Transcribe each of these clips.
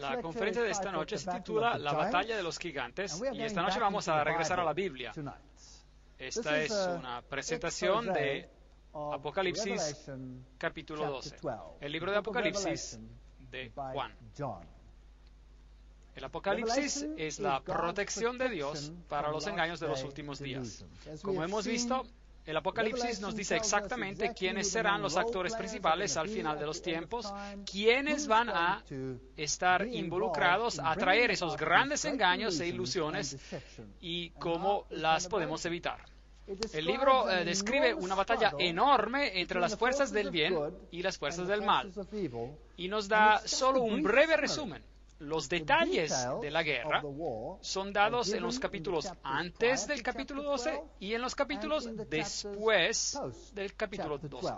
La conferencia de esta noche se titula La batalla de los gigantes y esta noche vamos a regresar a la Biblia. Esta es una presentación de Apocalipsis capítulo 12, el libro de Apocalipsis de Juan. El Apocalipsis es la protección de Dios para los engaños de los últimos días. Como hemos visto, el Apocalipsis nos dice exactamente quiénes serán los actores principales al final de los tiempos, quiénes van a estar involucrados a traer esos grandes engaños e ilusiones y cómo las podemos evitar. El libro describe una batalla enorme entre las fuerzas del bien y las fuerzas del mal y nos da solo un breve resumen. Los detalles de la guerra son dados en los capítulos antes del capítulo 12 y en los capítulos después del capítulo 12.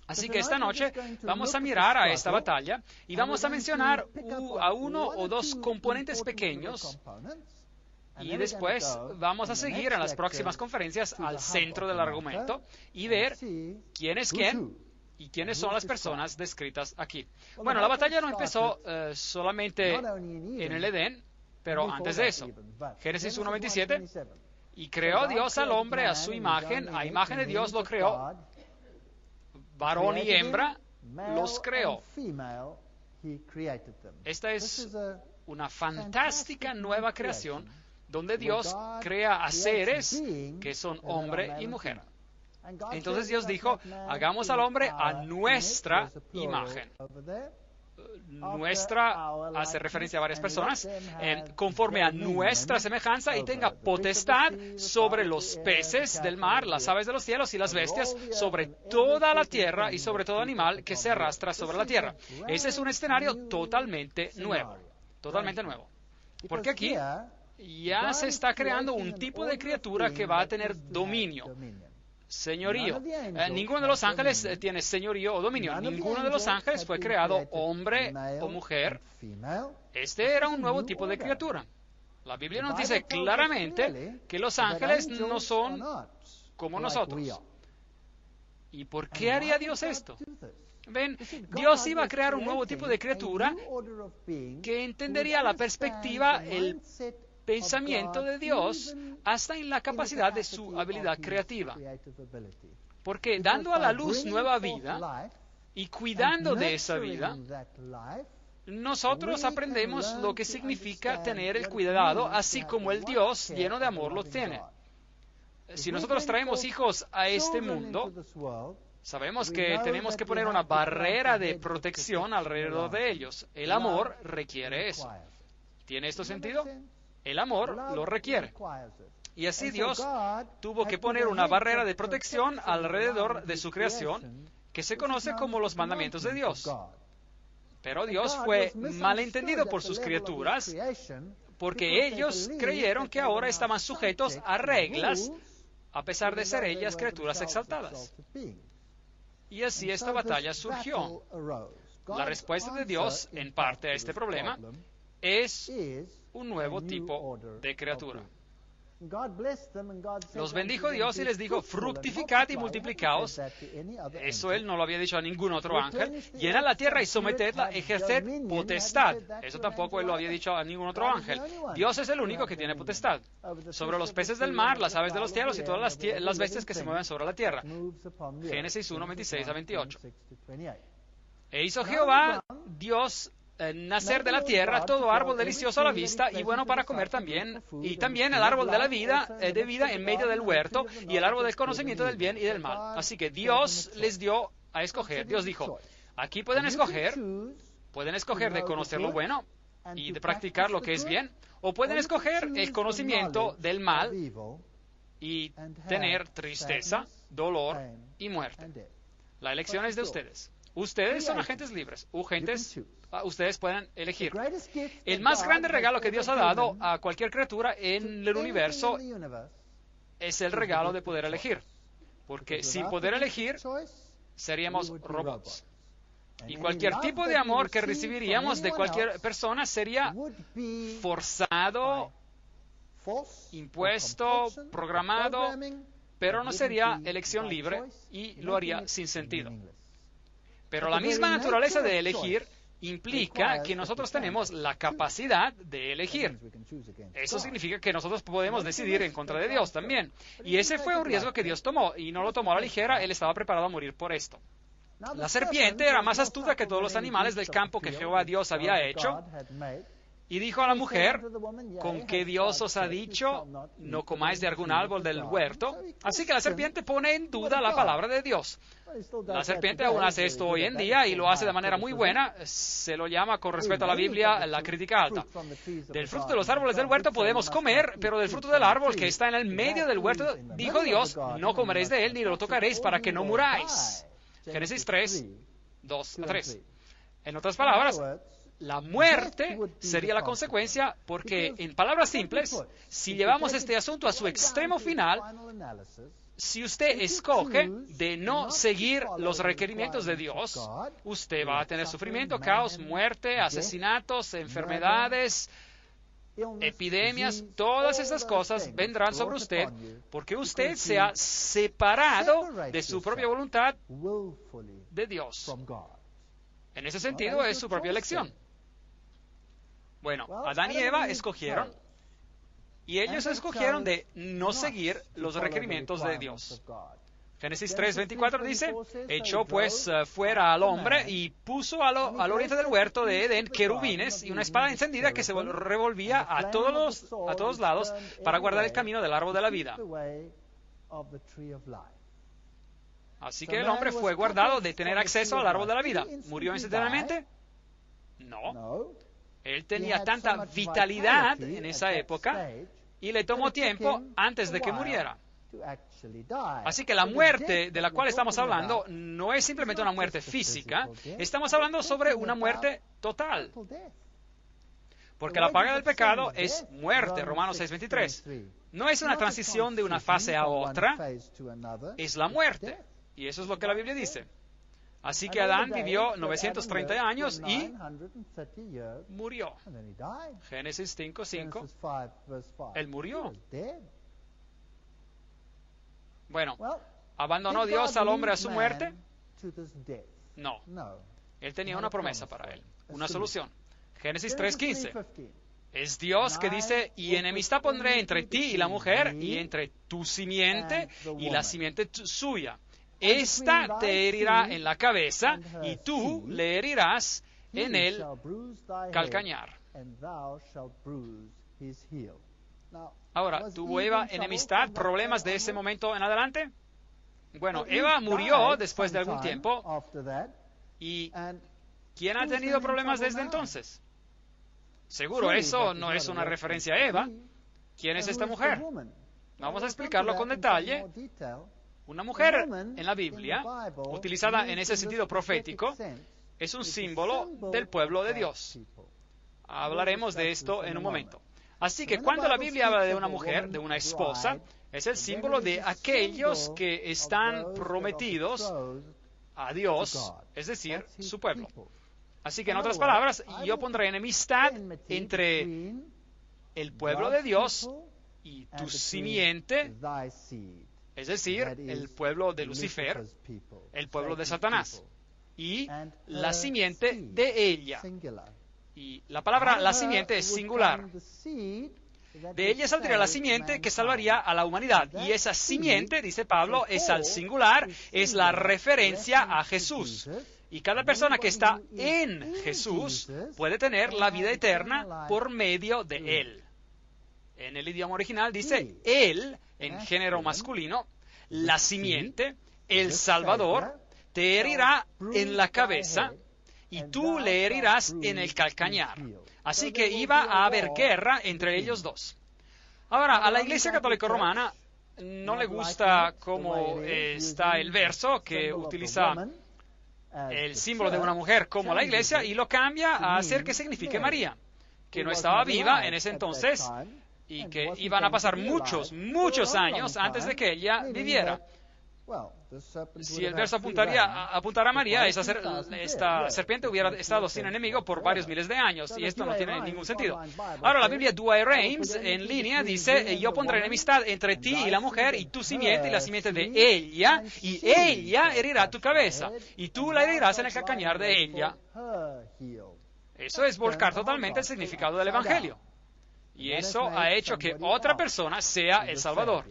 Así que esta noche vamos a mirar a esta batalla y vamos a mencionar a uno o dos componentes pequeños y después vamos a seguir en las próximas conferencias al centro del argumento y ver quién es quién y quiénes son las personas descritas aquí. Bueno, la batalla no empezó solamente en el Edén, pero antes de eso. Génesis 1:27, y creó Dios al hombre a su imagen, a imagen de Dios lo creó, varón y hembra los creó. Esta es una fantástica nueva creación donde Dios crea a seres que son hombre y mujer. Entonces Dios dijo, hagamos al hombre a nuestra imagen. Nuestra hace referencia a varias personas, conforme a nuestra semejanza y tenga potestad sobre los peces del mar, las aves de los cielos y las bestias, sobre toda la tierra y sobre todo animal que se arrastra sobre la tierra. Ese es un escenario totalmente nuevo, porque aquí ya se está creando un tipo de criatura que va a tener dominio. Señorío. Ninguno de los ángeles tiene señorío o dominio. Ninguno de los ángeles fue creado hombre o mujer. Este era un nuevo tipo de criatura. La Biblia nos dice claramente que los ángeles no son como nosotros. ¿Y por qué haría Dios esto? Ven, Dios iba a crear un nuevo tipo de criatura que entendería la perspectiva, el pensamiento de Dios hasta en la capacidad de su habilidad creativa. Porque dando a la luz nueva vida y cuidando de esa vida, nosotros aprendemos lo que significa tener el cuidado, así como el Dios lleno de amor lo tiene. Si nosotros traemos hijos a este mundo, sabemos que tenemos que poner una barrera de protección alrededor de ellos. El amor requiere eso. ¿Tiene esto sentido? El amor lo requiere. Y así Dios tuvo que poner una barrera de protección alrededor de su creación, que se conoce como los mandamientos de Dios. Pero Dios fue malentendido por sus criaturas, porque ellos creyeron que ahora estaban sujetos a reglas, a pesar de ser ellas criaturas exaltadas. Y así esta batalla surgió. La respuesta de Dios, en parte a este problema, es un nuevo tipo de criatura. Los bendijo Dios y les dijo, fructificad y multiplicaos. Eso Él no lo había dicho a ningún otro ángel. Llenad la tierra y sometedla, ejerced potestad. Eso tampoco Él lo había dicho a ningún otro ángel. Dios es el único que tiene potestad sobre los peces del mar, las aves de los cielos y todas las bestias que se mueven sobre la tierra. Génesis 1:26-28. E hizo Jehová, Dios, nacer de la tierra todo árbol delicioso a la vista y bueno para comer también, y también el árbol de la vida, en medio del huerto, y el árbol del conocimiento del bien y del mal. Así que Dios les dio a escoger. Dios dijo, aquí pueden escoger de conocer lo bueno y de practicar lo que es bien, o pueden escoger el conocimiento del mal y tener tristeza, dolor y muerte. La elección es de ustedes. Ustedes son agentes libres. Ustedes pueden elegir. El más grande regalo que Dios ha dado a cualquier criatura en el universo es el regalo de poder elegir. Porque sin poder elegir, seríamos robots. Y cualquier tipo de amor que recibiríamos de cualquier persona sería forzado, impuesto, programado, pero no sería elección libre y lo haría sin sentido. Pero la misma naturaleza de elegir implica que nosotros tenemos la capacidad de elegir. Eso significa que nosotros podemos decidir en contra de Dios también. Y ese fue un riesgo que Dios tomó, y no lo tomó a la ligera. Él estaba preparado a morir por esto. La serpiente era más astuta que todos los animales del campo que Jehová Dios había hecho, y dijo a la mujer: ¿con qué Dios os ha dicho, no comáis de algún árbol del huerto? Así que la serpiente pone en duda la palabra de Dios. La serpiente aún hace esto hoy en día y lo hace de manera muy buena. Se lo llama, con respecto a la Biblia, la crítica alta. Del fruto de los árboles del huerto podemos comer, pero del fruto del árbol que está en el medio del huerto, dijo Dios, no comeréis de él ni lo tocaréis para que no muráis. Génesis 3, 2 a 3. En otras palabras, la muerte sería la consecuencia porque, en palabras simples, si llevamos este asunto a su extremo final, si usted escoge de no seguir los requerimientos de Dios, usted va a tener sufrimiento, caos, muerte, asesinatos, enfermedades, epidemias. Todas estas cosas vendrán sobre usted porque usted se ha separado de su propia voluntad de Dios. En ese sentido, es su propia elección. Bueno, Adán y Eva escogieron, y ellos escogieron de no seguir los requerimientos de Dios. Génesis 3:24 dice: echó pues fuera al hombre y puso al oriente del huerto de Edén querubines y una espada encendida que se revolvía a todos lados para guardar el camino del árbol de la vida. Así que el hombre fue guardado de tener acceso al árbol de la vida. ¿Murió instantáneamente? No. Él tenía tanta vitalidad en esa época y le tomó tiempo antes de que muriera. Así que la muerte de la cual estamos hablando no es simplemente una muerte física, estamos hablando sobre una muerte total. Porque la paga del pecado es muerte, Romanos 6:23. No es una transición de una fase a otra, es la muerte. Y eso es lo que la Biblia dice. Así que Adán vivió 930 años y murió. Génesis 5:5. Él murió. Bueno, ¿abandonó Dios al hombre a su muerte? No. Él tenía una promesa para él, una solución. Génesis 3:15. Es Dios que dice: y enemistad pondré entre ti y la mujer, y entre tu simiente y la simiente suya. Esta te herirá en la cabeza, y tú le herirás en el calcañar. Ahora, ¿tuvo Eva enemistad, problemas de ese momento en adelante? Bueno, Eva murió después de algún tiempo. ¿Y quién ha tenido problemas desde entonces? Seguro, eso no es una referencia a Eva. ¿Quién es esta mujer? Vamos a explicarlo con detalle. Una mujer en la Biblia, utilizada en ese sentido profético, es un símbolo del pueblo de Dios. Hablaremos de esto en un momento. Así que cuando la Biblia habla de una mujer, de una esposa, es el símbolo de aquellos que están prometidos a Dios, es decir, su pueblo. Así que en otras palabras, yo pondré enemistad entre el pueblo de Dios y tu simiente, es decir, el pueblo de Lucifer, el pueblo de Satanás, y la simiente de ella. Y la palabra la simiente es singular. De ella saldría la simiente que salvaría a la humanidad. Y esa simiente, dice Pablo, es al singular, es la referencia a Jesús. Y cada persona que está en Jesús puede tener la vida eterna por medio de Él. En el idioma original dice Él, en género masculino, la simiente, el Salvador, te herirá en la cabeza y tú le herirás en el calcañar. Así que iba a haber guerra entre ellos dos. Ahora, a la Iglesia Católica Romana no le gusta cómo está el verso que utiliza el símbolo de una mujer como la Iglesia y lo cambia a hacer que signifique María, que no estaba viva en ese entonces y que iban a pasar muchos años antes de que ella viviera. Si el verso apuntara a María, esta serpiente hubiera estado sin enemigo por varios miles de años, y esto no tiene ningún sentido. Ahora, la Biblia Douay Rheims, en línea, dice: yo pondré enemistad entre ti y la mujer, y tu simiente y la simiente de ella, y ella herirá tu cabeza, y tú la herirás en el calcañar de ella. Eso es volcar totalmente el significado del Evangelio. Y eso ha hecho que otra persona sea el Salvador.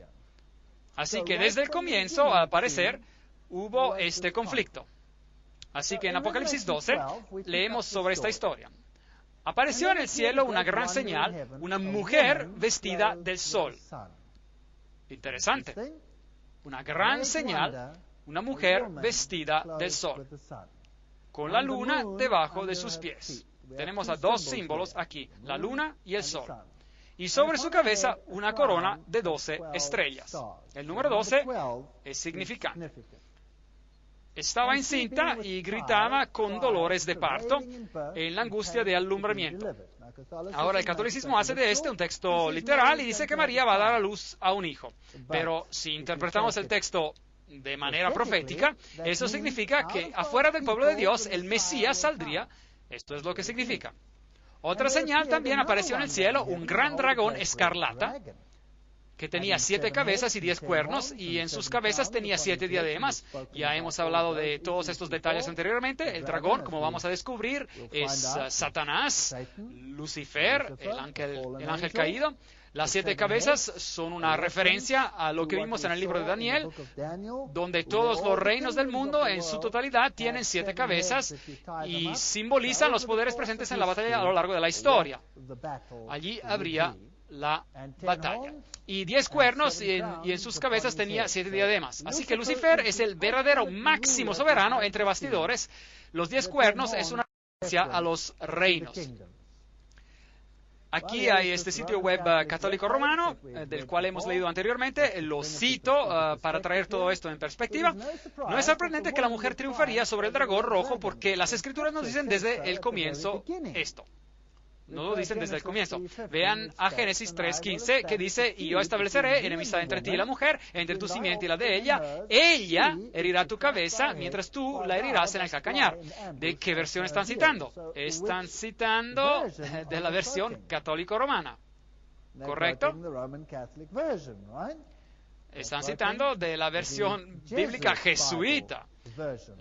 Así que desde el comienzo, al parecer, hubo este conflicto. Así que en Apocalipsis 12 leemos sobre esta historia. Apareció en el cielo una gran señal, una mujer vestida del sol. Interesante. Una gran señal, una mujer vestida del sol, con la luna debajo de sus pies. Tenemos a dos símbolos aquí, la luna y el sol. Y sobre su cabeza una corona de 12 estrellas. El número 12 es significante. Estaba encinta y gritaba con dolores de parto en la angustia de alumbramiento. Ahora el catolicismo hace de este un texto literal y dice que María va a dar a luz a un hijo. Pero si interpretamos el texto de manera profética, eso significa que afuera del pueblo de Dios el Mesías saldría. Esto es lo que significa. Otra señal también apareció en el cielo, un gran dragón escarlata, que tenía 7 cabezas y 10 cuernos, y en sus cabezas tenía 7 diademas. Ya hemos hablado de todos estos detalles anteriormente. El dragón, como vamos a descubrir, es Satanás, Lucifer, el ángel caído. Las 7 cabezas son una referencia a lo que vimos en el libro de Daniel, donde todos los reinos del mundo en su totalidad tienen 7 cabezas y simbolizan los poderes presentes en la batalla a lo largo de la historia. Allí habría la batalla. Y 10 cuernos y en sus cabezas tenía 7 diademas. Así que Lucifer es el verdadero máximo soberano entre bastidores. Los 10 cuernos es una referencia a los reinos. Aquí hay este sitio web católico romano, del cual hemos leído anteriormente. Lo cito para traer todo esto en perspectiva. No es sorprendente que la mujer triunfaría sobre el dragón rojo porque las Escrituras nos dicen desde el comienzo esto. No lo dicen desde el comienzo. Vean a Génesis 3:15, que dice, y yo estableceré enemistad entre ti y la mujer, entre tu simiente y la de ella. Ella herirá tu cabeza, mientras tú la herirás en el calcañar. ¿De qué versión están citando? Están citando de la versión católico-romana. ¿Correcto? Están citando de la versión bíblica jesuita.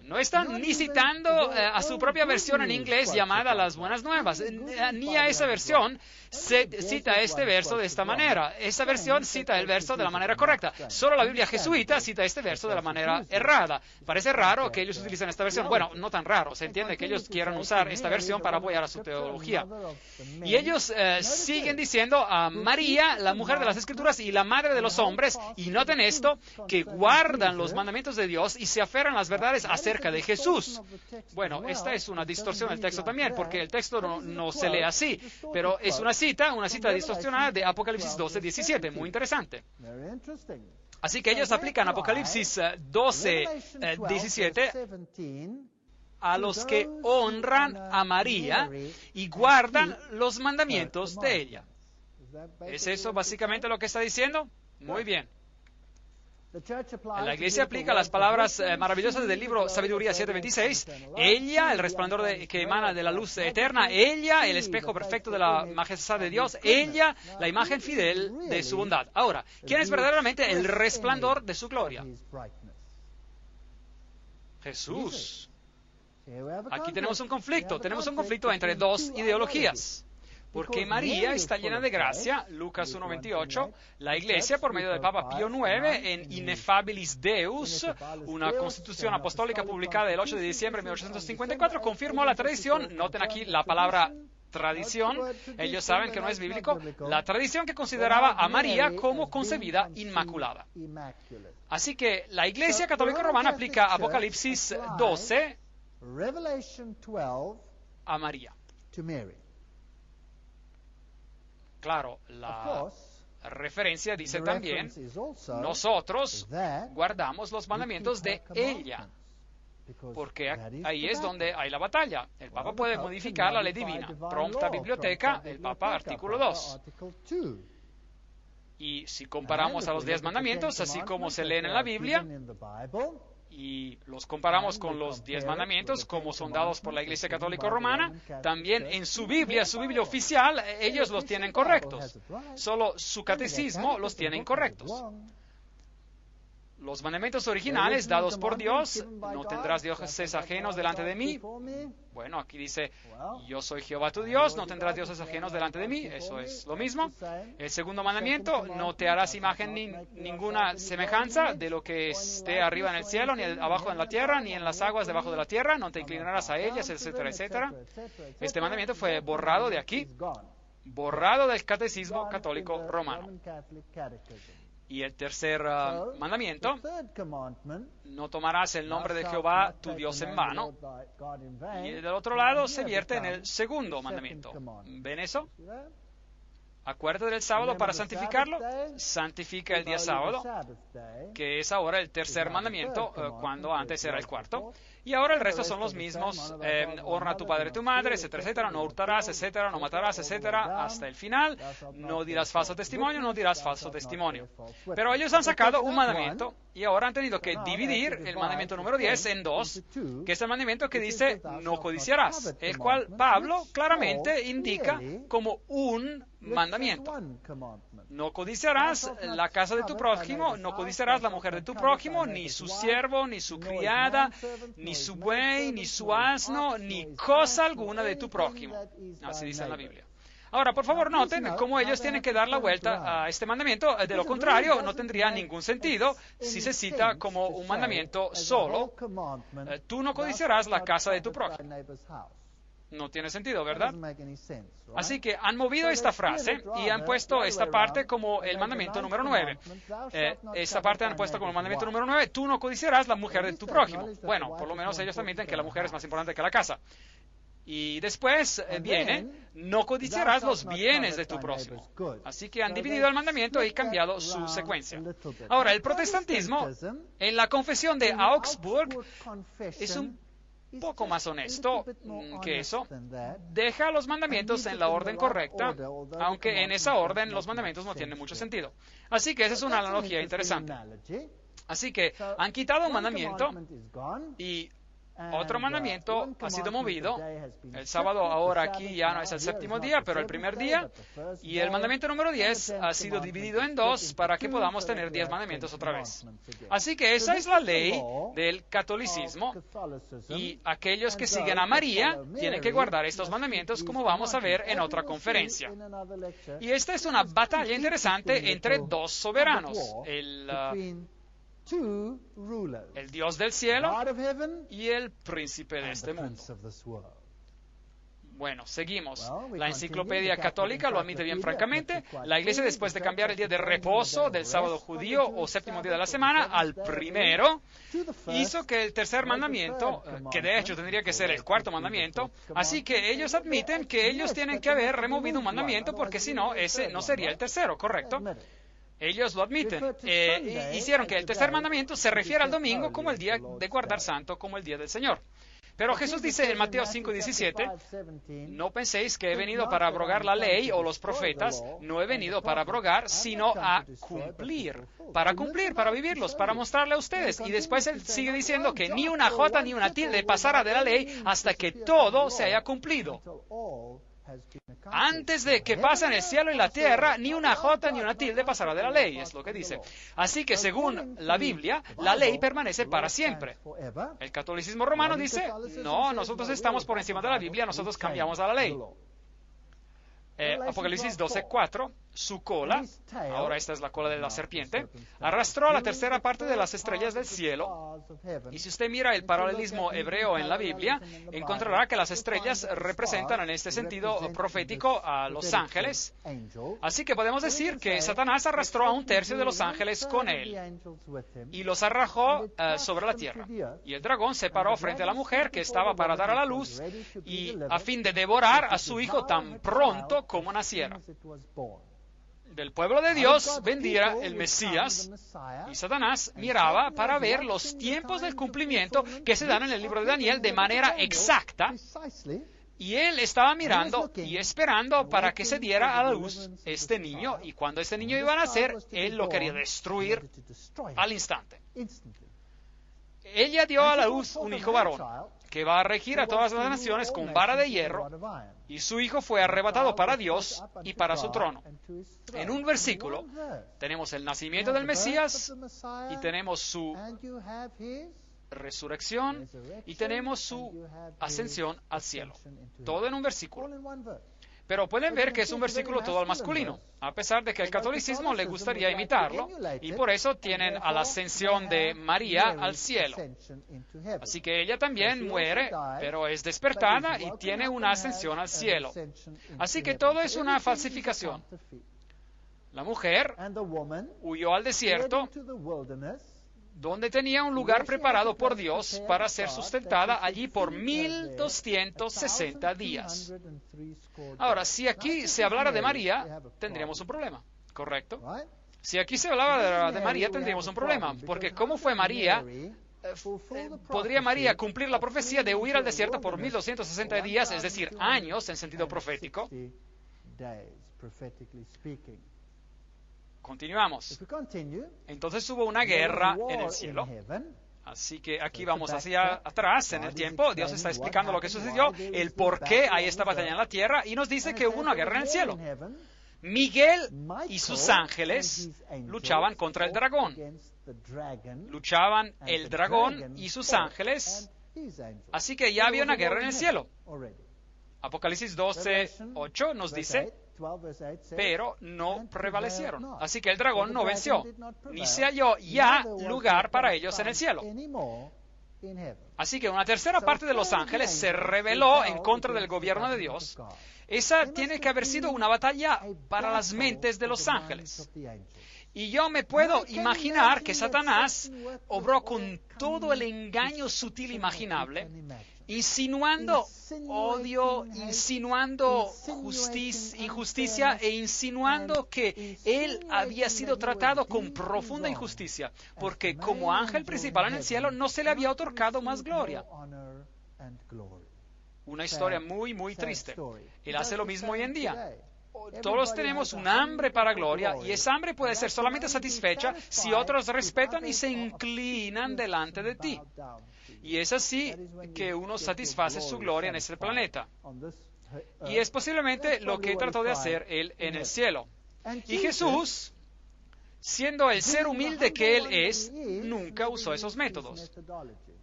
No están ni citando a su propia versión en inglés llamada Las Buenas Nuevas, ni a esa versión se cita este verso de esta manera. Esa versión cita el verso de la manera correcta. Solo la Biblia jesuita cita este verso de la manera errada. Parece raro que ellos utilicen esta versión. Bueno, no tan raro. Se entiende que ellos quieran usar esta versión para apoyar a su teología. Y ellos siguen diciendo a María, la mujer de las Escrituras y la madre de los hombres, y noten esto, que guardan los mandamientos de Dios y se aferran a las verdades acerca de Jesús. Bueno, esta es una distorsión del texto también, porque el texto no se lee así, pero es una cita distorsionada de Apocalipsis 12:17, muy interesante. Así que ellos aplican Apocalipsis 12:17 a los que honran a María y guardan los mandamientos de ella. ¿Es eso básicamente lo que está diciendo? Muy bien. La Iglesia aplica las palabras maravillosas del libro Sabiduría 7:26. Ella, el resplandor que emana de la luz eterna. Ella, el espejo perfecto de la majestad de Dios. Ella, la imagen fidel de su bondad. Ahora, ¿quién es verdaderamente el resplandor de su gloria? Jesús. Aquí tenemos un conflicto entre dos ideologías. Porque María está llena de gracia, Lucas 1:28, la Iglesia, por medio del Papa Pío IX, en Ineffabilis Deus, una constitución apostólica publicada el 8 de diciembre de 1854, confirmó la tradición, noten aquí la palabra tradición, ellos saben que no es bíblico, la tradición que consideraba a María como concebida inmaculada. Así que la Iglesia Católica Romana aplica Apocalipsis 12 a María. Claro, la referencia dice también, nosotros guardamos los mandamientos de ella, porque ahí es donde hay la batalla. El Papa puede modificar la ley divina. Prompta biblioteca, el Papa, artículo 2. Y si comparamos a los 10 mandamientos, así como se leen en la Biblia, y los comparamos con los 10 mandamientos como son dados por la Iglesia Católica Romana, también en su Biblia oficial, ellos los tienen correctos. Solo su catecismo los tiene incorrectos. Los mandamientos originales dados por Dios: no tendrás dioses ajenos delante de mí. Bueno, aquí dice: yo soy Jehová tu Dios, no tendrás dioses ajenos delante de mí. Eso es lo mismo. El segundo mandamiento: no te harás imagen ni ninguna semejanza de lo que esté arriba en el cielo, ni abajo en la tierra, ni en las aguas debajo de la tierra. No te inclinarás a ellas, etcétera, etcétera. Este mandamiento fue borrado de aquí, borrado del Catecismo Católico Romano. Y el tercer mandamiento: no tomarás el nombre de Jehová tu Dios en vano. Y del otro lado se vierte en el segundo mandamiento. ¿Ven eso? Acuérdate del sábado para santificarlo. Santifica el día sábado, que es ahora el tercer mandamiento, cuando antes era el cuarto. Y ahora el resto son los mismos: honra a tu padre y tu madre, etcétera, etcétera, no hurtarás, etcétera, no matarás, etcétera, hasta el final. No dirás falso testimonio, no dirás falso testimonio. Pero ellos han sacado un mandamiento y ahora han tenido que dividir el mandamiento número 10 en dos, que es el mandamiento que dice: no codiciarás, el cual Pablo claramente indica como un mandamiento. No codiciarás la casa de tu prójimo, no codiciarás la mujer de tu prójimo, ni su siervo, ni su criada, ni su buey, ni su asno, ni cosa alguna de tu prójimo. Así dice en la Biblia. Ahora, por favor, noten cómo ellos tienen que dar la vuelta a este mandamiento. De lo contrario, no tendría ningún sentido si se cita como un mandamiento solo: tú no codiciarás la casa de tu prójimo. No tiene sentido, ¿verdad? Así que han movido esta frase y han puesto esta parte como el mandamiento número 9. Esta parte han puesto como el mandamiento número 9: tú no codiciarás la mujer de tu prójimo. Bueno, por lo menos ellos admiten que la mujer es más importante que la casa. Y después viene: no codiciarás los bienes de tu prójimo. Así que han dividido el mandamiento y cambiado su secuencia. Ahora, el protestantismo, en la confesión de Augsburg, es un poco más honesto que eso. Deja los mandamientos en la orden correcta, aunque en esa orden los mandamientos no tienen mucho sentido. Así que esa es una analogía interesante. Así que han quitado un mandamiento y otro mandamiento ha sido movido. El sábado ahora aquí ya no es el séptimo día, pero el primer día. Y el mandamiento número 10 ha sido dividido en dos para que podamos tener 10 mandamientos otra vez. Así que esa es la ley del catolicismo. Y aquellos que siguen a María tienen que guardar estos mandamientos, como vamos a ver en otra conferencia. Y esta es una batalla interesante entre dos soberanos: el Dios del cielo y el príncipe de este mundo. Bueno, seguimos. La enciclopedia católica lo admite bien francamente. La Iglesia, después de cambiar el día de reposo del sábado judío o séptimo día de la semana al primero, hizo que el tercer mandamiento, que de hecho tendría que ser el cuarto mandamiento, así que ellos admiten que ellos tienen que haber removido un mandamiento, porque si no, ese no sería el tercero, ¿correcto? Ellos lo admiten. Hicieron que el tercer mandamiento se refiera al domingo como el día de guardar santo, como el día del Señor. Pero Jesús dice en Mateo 5:17: no penséis que he venido para abrogar la ley o los profetas. No he venido para abrogar, sino a cumplir. Para vivirlos, para mostrarle a ustedes. Y después él sigue diciendo que ni una jota ni una tilde pasará de la ley hasta que todo se haya cumplido. Antes de que pasen el cielo y la tierra, ni una jota ni una tilde pasará de la ley, es lo que dice. Así que según la Biblia, la ley permanece para siempre. El catolicismo romano dice: no, nosotros estamos por encima de la Biblia, nosotros cambiamos a la ley. Apocalipsis 12:4, su cola, ahora esta es la cola de la serpiente, arrastró a la tercera parte de las estrellas del cielo. Y si usted mira el paralelismo hebreo en la Biblia, encontrará que las estrellas representan en este sentido profético a los ángeles. Así que podemos decir que Satanás arrastró a un tercio de los ángeles con él y los arrojó sobre la tierra. Y el dragón se paró frente a la mujer que estaba para dar a la luz, y a fin de devorar a su hijo tan pronto como naciera. Del pueblo de Dios vendría el Mesías, y Satanás miraba para ver los tiempos del cumplimiento que se dan en el libro de Daniel de manera exacta, y él estaba mirando y esperando para que se diera a la luz este niño, y cuando este niño iba a nacer, él lo quería destruir al instante. Ella dio a la luz un hijo varón. que va a regir a todas las naciones con vara de hierro, y su hijo fue arrebatado para Dios y para su trono. En un versículo tenemos el nacimiento del Mesías y tenemos su resurrección y tenemos su ascensión al cielo. Todo en un versículo. Pero pueden ver que es un versículo todo al masculino, a pesar de que el catolicismo le gustaría imitarlo, y por eso tienen a la ascensión de María al cielo. Así que ella también muere, pero es despertada y tiene una ascensión al cielo. Así que todo es una falsificación. La mujer huyó al desierto, donde tenía un lugar preparado por Dios para ser sustentada allí por 1260 días. Ahora, si aquí se hablara de María, tendríamos un problema, ¿correcto? Si aquí se hablaba de María, tendríamos un problema, porque ¿cómo fue María? ¿Podría María cumplir la profecía de huir al desierto por 1260 días, es decir, años en sentido profético? Continuamos. Entonces hubo una guerra en el cielo. Así que aquí vamos hacia atrás en el tiempo. Dios está explicando lo que sucedió, el por qué hay esta batalla en la tierra, y nos dice que hubo una guerra en el cielo. Miguel y sus ángeles luchaban contra el dragón. Luchaban el dragón y sus ángeles. Así que ya había una guerra en el cielo. Apocalipsis 12:8 nos dice: pero no prevalecieron. Así que el dragón no venció, ni se halló ya lugar para ellos en el cielo. Así que una tercera parte de los ángeles se rebeló en contra del gobierno de Dios. Esa tiene que haber sido una batalla para las mentes de los ángeles. Y yo me puedo imaginar que Satanás obró con todo el engaño sutil imaginable, insinuando odio, insinuando injusticia e insinuando que él había sido tratado con profunda injusticia, porque como ángel principal en el cielo no se le había otorgado más gloria. Una historia muy, muy triste. Él hace lo mismo hoy en día. Todos tenemos un hambre para gloria, y esa hambre puede ser solamente satisfecha si otros respetan y se inclinan delante de ti. Y es así que uno satisface su gloria en este planeta. Y es posiblemente lo que trató de hacer él en el cielo. Y Jesús, siendo el ser humilde que él es, nunca usó esos métodos.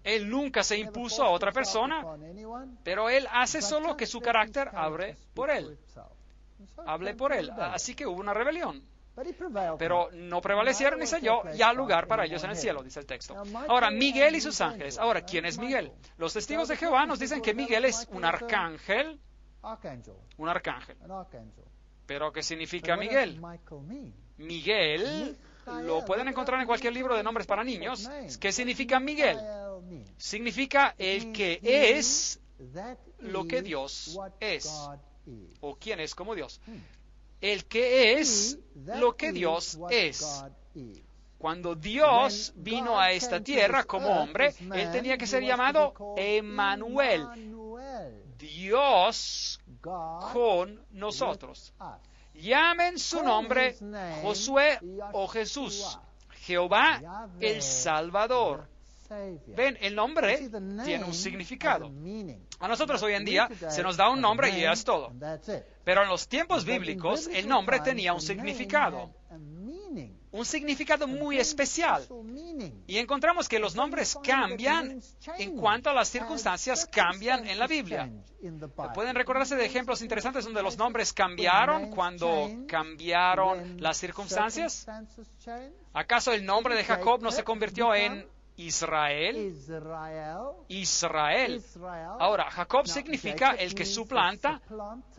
Él nunca se impuso a otra persona, pero él hace solo que su carácter hable por él. Así que hubo una rebelión. Pero no prevalecieron ni se halló ya lugar para ellos en el cielo, dice el texto. Ahora, Miguel y sus ángeles. Ahora, ¿quién es Miguel? Los testigos de Jehová nos dicen que Miguel es un arcángel. Un arcángel. ¿Pero qué significa Miguel? Miguel lo pueden encontrar en cualquier libro de nombres para niños. ¿Qué significa Miguel? Significa el que es lo que Dios es. O quién es como Dios. El que es lo que Dios es. Cuando Dios vino a esta tierra como hombre, Él tenía que ser llamado Emmanuel, Dios con nosotros. Llamen su nombre Josué o Jesús, Jehová el Salvador. Ven, el nombre tiene un significado. A nosotros hoy en día se nos da un nombre y ya es todo. Pero en los tiempos bíblicos el nombre tenía un significado muy especial. Y encontramos que los nombres cambian en cuanto a las circunstancias cambian en la Biblia. ¿Pueden recordarse de ejemplos interesantes donde los nombres cambiaron cuando cambiaron las circunstancias? ¿Acaso el nombre de Jacob no se convirtió en Israel? Israel. Ahora, Jacob significa el que suplanta,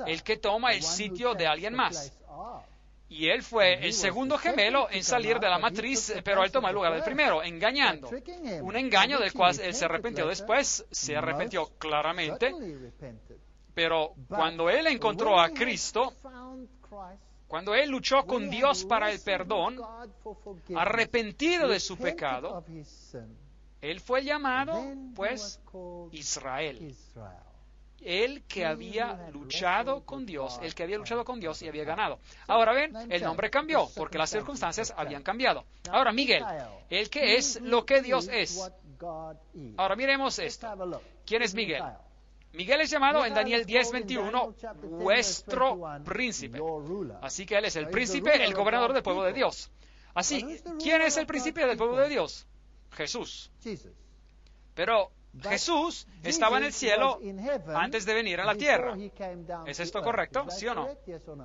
el que toma el sitio de alguien más. Y él fue el segundo gemelo en salir de la matriz, pero él tomó el lugar del primero, engañando. Un engaño del cual él se arrepintió después, se arrepintió claramente. Pero cuando él encontró a Cristo, cuando él luchó con Dios para el perdón, arrepentido de su pecado, él fue llamado, pues, Israel. El que había luchado con Dios, y había ganado. Ahora ven, el nombre cambió porque las circunstancias habían cambiado. Ahora, Miguel, el que es lo que Dios es. Ahora miremos esto. ¿Quién es Miguel? Miguel es llamado en Daniel 10:21 vuestro príncipe. Así que él es el príncipe, el gobernador del pueblo de Dios. Así, ¿quién es el príncipe del pueblo de Dios? Jesús. Pero Jesús estaba en el cielo antes de venir a la tierra. ¿Es esto correcto? ¿Sí o no?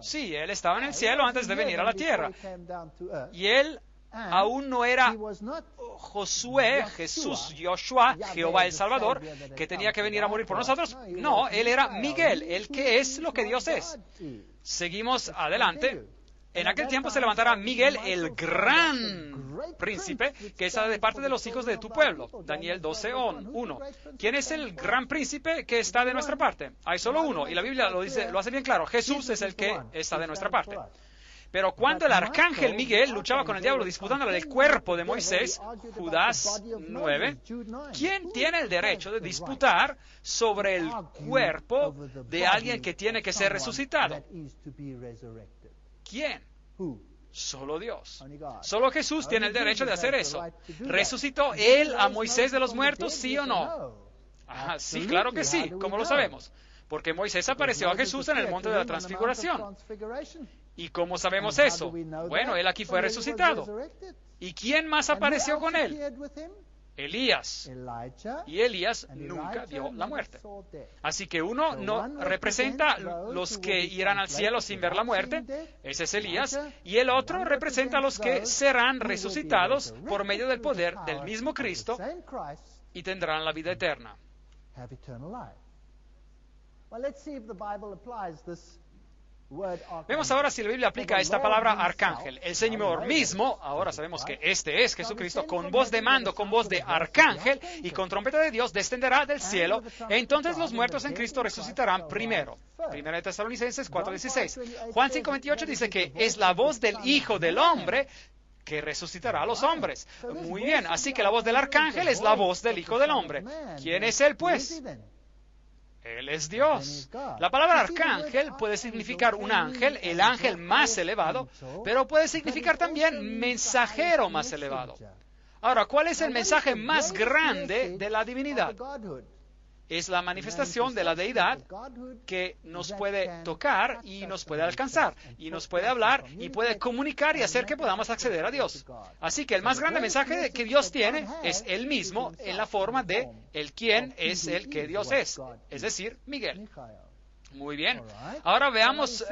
Sí, él estaba en el cielo antes de venir a la tierra. Y él aún no era Josué, Jesús, Joshua, Jehová el Salvador, que tenía que venir a morir por nosotros. No, él era Miguel, el que es lo que Dios es. Seguimos adelante. En aquel tiempo se levantará Miguel, el gran príncipe, que es de parte de los hijos de tu pueblo. Daniel 12:1. ¿Quién es el gran príncipe que está de nuestra parte? Hay solo uno, y la Biblia lo dice, lo hace bien claro. Jesús es el que está de nuestra parte. Pero cuando el arcángel Miguel luchaba con el diablo disputándole el cuerpo de Moisés, Judas 9, ¿quién tiene el derecho de disputar sobre el cuerpo de alguien que tiene que ser resucitado? ¿Quién? Solo Dios. Solo Jesús tiene el derecho de hacer eso. ¿Resucitó él a Moisés de los muertos, sí o no? Sí, claro que sí. ¿Cómo lo sabemos? Porque Moisés apareció a Jesús en el monte de la transfiguración. ¿Y cómo sabemos eso? Bueno, él aquí fue resucitado. ¿Y quién más apareció con él? Elías. Y Elías nunca vio la muerte. Así que uno no representa los que irán al cielo sin ver la muerte, ese es Elías, y el otro representa a los que serán resucitados por medio del poder del mismo Cristo y tendrán la vida eterna. Vemos ahora si la Biblia aplica esta palabra arcángel. El Señor mismo, ahora sabemos que este es Jesucristo, con voz de mando, con voz de arcángel y con trompeta de Dios descenderá del cielo. Entonces los muertos en Cristo resucitarán primero. Primera de Tesalonicenses 4:16. Juan 5:28 dice que es la voz del Hijo del Hombre que resucitará a los hombres. Muy bien, así que la voz del arcángel es la voz del Hijo del Hombre. ¿Quién es él, pues? Él es Dios. La palabra arcángel puede significar un ángel, el ángel más elevado, pero puede significar también mensajero más elevado. Ahora, ¿cuál es el mensaje más grande de la divinidad? Es la manifestación de la deidad que nos puede tocar y nos puede alcanzar, y nos puede hablar y puede comunicar y hacer que podamos acceder a Dios. Así que el más grande mensaje que Dios tiene es Él mismo en la forma de el quién es el que Dios es decir, Miguel. Muy bien. Ahora vemos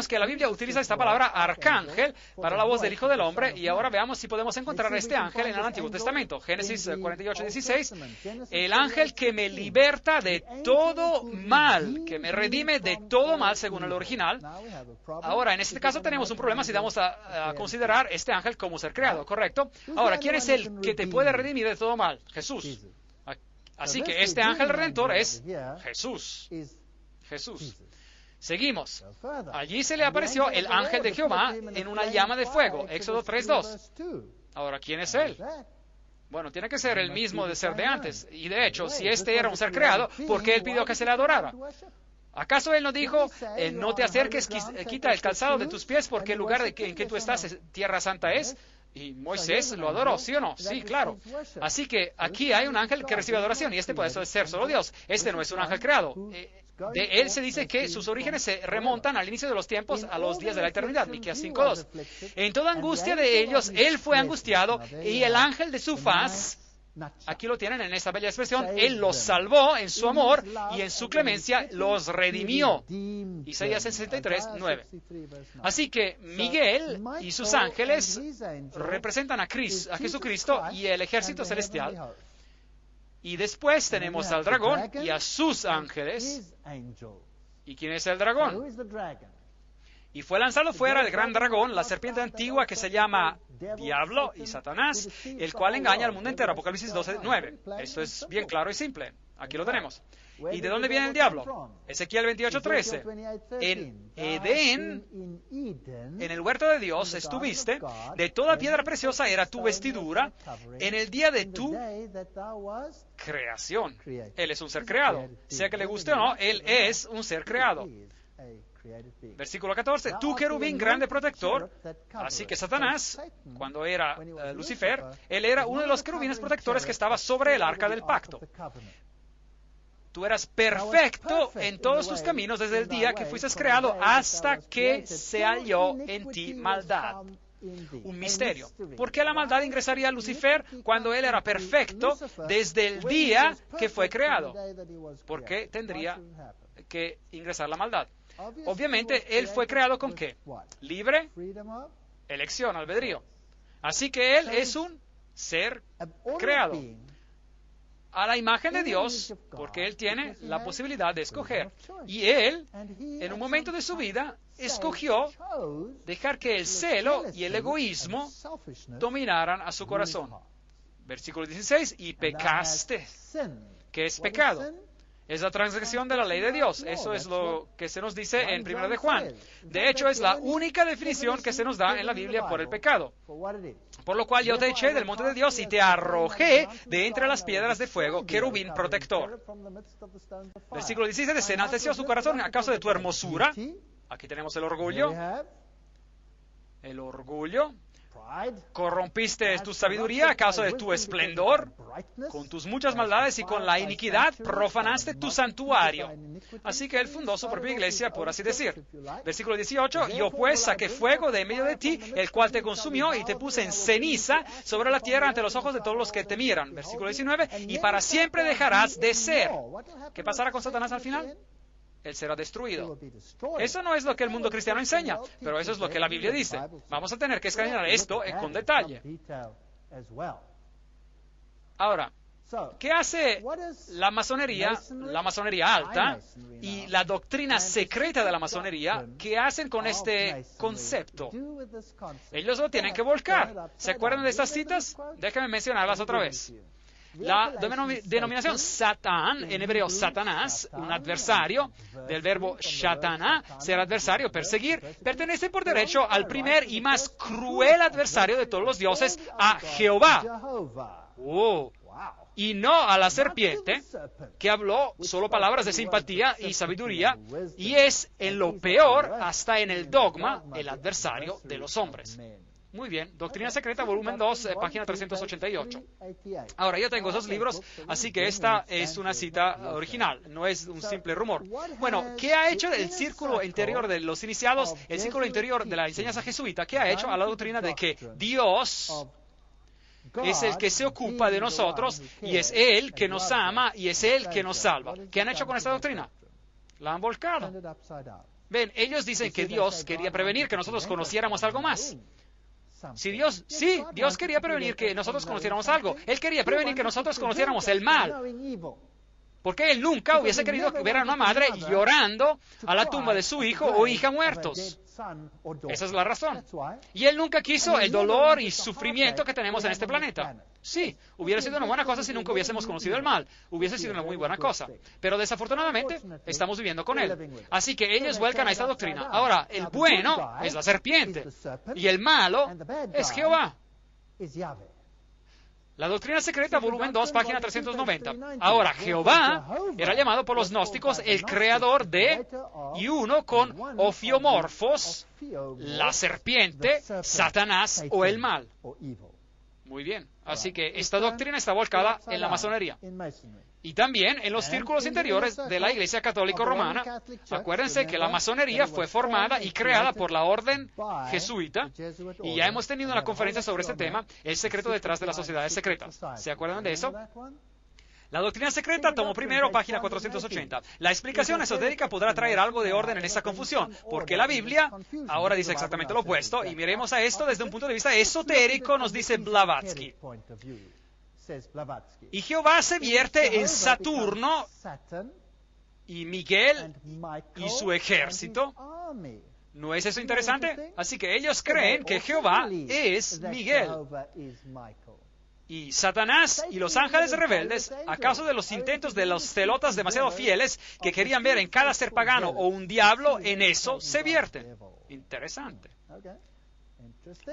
que la Biblia utiliza esta palabra arcángel para la voz del Hijo del Hombre, y ahora veamos si podemos encontrar este ángel en el Antiguo Testamento. Génesis 48:16. El ángel que me liberta de todo mal, que me redime de todo mal según el original. Ahora, en este caso tenemos un problema si vamos a considerar este ángel como ser creado, ¿correcto? Ahora, ¿quién es el que te puede redimir de todo mal? Jesús. Así que este ángel redentor es Jesús. Seguimos. Allí se le apareció el ángel de Jehová en una llama de fuego. Éxodo 3:2. Ahora, ¿quién es él? Bueno, tiene que ser el mismo de ser de antes. Y de hecho, si este era un ser creado, ¿por qué él pidió que se le adorara? ¿Acaso él no dijo, no te acerques, quita el calzado de tus pies, porque el lugar en que tú estás, tierra santa es? Y Moisés lo adoró, ¿sí o no? Sí, claro. Así que aquí hay un ángel que recibe adoración, y este puede ser solo Dios. Este no es un ángel creado. De él se dice que sus orígenes se remontan al inicio de los tiempos, a los días de la eternidad, Miqueas 5:2. En toda angustia de ellos, él fue angustiado, y el ángel de su faz, aquí lo tienen en esta bella expresión, él los salvó en su amor, y en su clemencia los redimió. Isaías 63:9. Así que Miguel y sus ángeles representan a Jesucristo y el ejército celestial. Y después tenemos al dragón y a sus ángeles. ¿Y quién es el dragón? Y fue lanzado fuera el gran dragón, la serpiente antigua que se llama Diablo y Satanás, el cual engaña al mundo entero. Apocalipsis 12:9. Esto es bien claro y simple. Aquí lo tenemos. ¿Y de dónde viene el diablo? Ezequiel 28:13. En Edén, en el huerto de Dios estuviste, de toda piedra preciosa era tu vestidura, en el día de tu creación. Él es un ser creado. Sea que le guste o no, Él es un ser creado. Versículo 14, tú querubín grande protector. Así que Satanás, cuando era Lucifer, él era uno de los querubines protectores que estaba sobre el arca del pacto. Tú eras perfecto en todos tus caminos desde el día que fuiste creado hasta que se halló en ti maldad. Un misterio. ¿Por qué la maldad ingresaría a Lucifer cuando él era perfecto desde el día que fue creado? ¿Por qué tendría que ingresar la maldad? Obviamente, él fue creado ¿con qué? Libre elección, albedrío. Así que él es un ser creado a la imagen de Dios, porque él tiene la posibilidad de escoger. Y él, en un momento de su vida, escogió dejar que el celo y el egoísmo dominaran a su corazón. Versículo 16, y pecaste. ¿Qué es pecado? Es la transgresión de la ley de Dios. Eso es lo que se nos dice en 1 de Juan. De hecho, es la única definición que se nos da en la Biblia por el pecado. Por lo cual yo te eché del monte de Dios y te arrojé de entre las piedras de fuego, querubín protector. Versículo 17, se enalteció su corazón a causa de tu hermosura. Aquí tenemos el orgullo. El orgullo. Corrompiste tu sabiduría a causa de tu esplendor. Con tus muchas maldades y con la iniquidad profanaste tu santuario. Así que él fundó su propia iglesia, por así decir. Versículo 18, yo pues saqué fuego de en medio de ti, el cual te consumió y te puse en ceniza sobre la tierra ante los ojos de todos los que te miran. Versículo 19, y para siempre dejarás de ser. ¿Qué pasará con Satanás al final? Él será destruido. Eso no es lo que el mundo cristiano enseña, pero eso es lo que la Biblia dice. Vamos a tener que escanear esto con detalle. Ahora, ¿qué hace la masonería alta y la doctrina secreta de la masonería? ¿Qué hacen con este concepto? Ellos lo tienen que volcar. ¿Se acuerdan de estas citas? Déjenme mencionarlas otra vez. La denominación Satán, en hebreo Satanás, un adversario, del verbo shatana, ser adversario, perseguir, pertenece por derecho al primer y más cruel adversario de todos los dioses, a Jehová. Y no a la serpiente, que habló solo palabras de simpatía y sabiduría, y es en lo peor, hasta en el dogma, el adversario de los hombres. Muy bien, Doctrina Secreta, volumen 2, página 388. Ahora, yo tengo esos libros, así que esta es una cita original, no es un simple rumor. Bueno, ¿qué ha hecho el círculo interior de los iniciados, el círculo interior de la enseñanza jesuita? ¿Qué ha hecho a la doctrina de que Dios es el que se ocupa de nosotros y es Él que nos ama y es Él que nos salva? ¿Qué han hecho con esta doctrina? La han volcado. Ven, ellos dicen que Dios quería prevenir que nosotros conociéramos algo más. Dios quería prevenir que nosotros conociéramos algo. Él quería prevenir que nosotros conociéramos el mal. Porque Él nunca hubiese querido ver a una madre llorando a la tumba de su hijo o hija muertos. Esa es la razón. Y Él nunca quiso el dolor y sufrimiento que tenemos en este planeta. Sí, hubiera sido una buena cosa si nunca hubiésemos conocido el mal. Hubiese sido una muy buena cosa. Pero desafortunadamente estamos viviendo con Él. Así que ellos vuelcan a esta doctrina. Ahora, el bueno es la serpiente y el malo es Jehová. La Doctrina Secreta, volumen 2, página 390. Ahora, Jehová era llamado por los gnósticos el creador de, y uno con ofiomorfos, la serpiente, Satanás o el mal. Muy bien. Así que esta doctrina está volcada en la masonería. Y también en los círculos interiores de la Iglesia Católica Romana. Acuérdense que la masonería fue formada y creada por la orden jesuita. Y ya hemos tenido una conferencia sobre este tema, el secreto detrás de las sociedades secretas. ¿Se acuerdan de eso? La Doctrina Secreta, tomo primero, página 480. La explicación esotérica podrá traer algo de orden en esta confusión, porque la Biblia ahora dice exactamente lo opuesto, y miremos a esto desde un punto de vista esotérico, nos dice Blavatsky. Y Jehová se vierte en Saturno y Miguel y su ejército. ¿No es eso interesante? Así que ellos creen que Jehová es Miguel. Y Satanás y los ángeles rebeldes, a causa de los intentos de los celotas demasiado fieles que querían ver en cada ser pagano o un diablo, en eso se vierten. Interesante.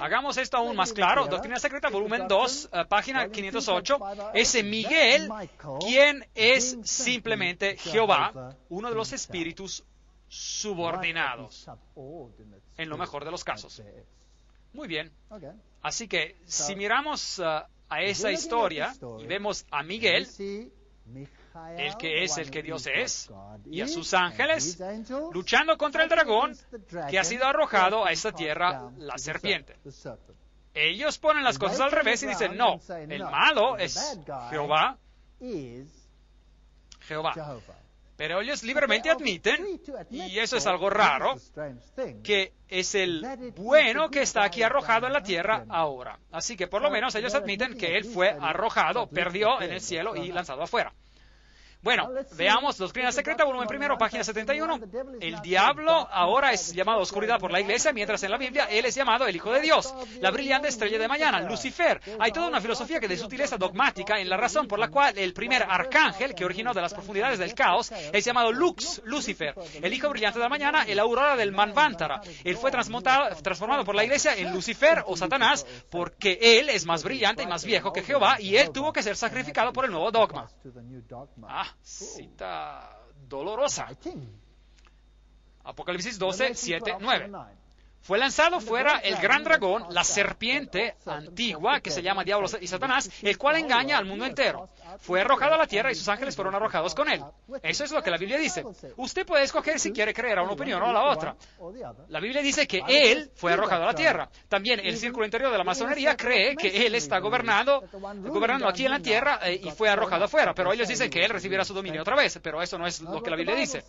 Hagamos esto aún más claro. Doctrina Secreta, volumen 2, página 508. Ese Miguel, quien es simplemente Jehová, uno de los espíritus subordinados, en lo mejor de los casos. Muy bien. Así que si miramos a esa historia y vemos a Miguel, el que es el que Dios es, y a sus ángeles luchando contra el dragón que ha sido arrojado a esta tierra, la serpiente. Ellos ponen las cosas al revés y dicen, no, el malo es Jehová. Pero ellos libremente admiten, y eso es algo raro, que es el bueno que está aquí arrojado en la tierra ahora. Así que por lo menos ellos admiten que él fue arrojado, perdió en el cielo y lanzado afuera. Bueno, veamos Doctrina Secreta, volumen primero, página 71. El diablo ahora es llamado oscuridad por la iglesia, mientras en la Biblia él es llamado el Hijo de Dios, la brillante estrella de mañana, Lucifer. Hay toda una filosofía que de sutileza dogmática en la razón por la cual el primer arcángel que originó de las profundidades del caos es llamado Lux, Lucifer, el hijo brillante de la mañana, el aurora del Manvantara. Él fue transformado por la iglesia en Lucifer o Satanás porque él es más brillante y más viejo que Jehová y él tuvo que ser sacrificado por el nuevo dogma. Cita dolorosa. Apocalipsis 12, 7, 9. Fue lanzado fuera el gran dragón, la serpiente antigua, que se llama Diablo y Satanás, el cual engaña al mundo entero. Fue arrojado a la tierra y sus ángeles fueron arrojados con él. Eso es lo que la Biblia dice. Usted puede escoger si quiere creer a una opinión o a la otra. La Biblia dice que él fue arrojado a la tierra. También el círculo interior de la masonería cree que él está gobernando aquí en la tierra y fue arrojado afuera. Pero ellos dicen que él recibirá su dominio otra vez. Pero eso no es lo que la Biblia dice.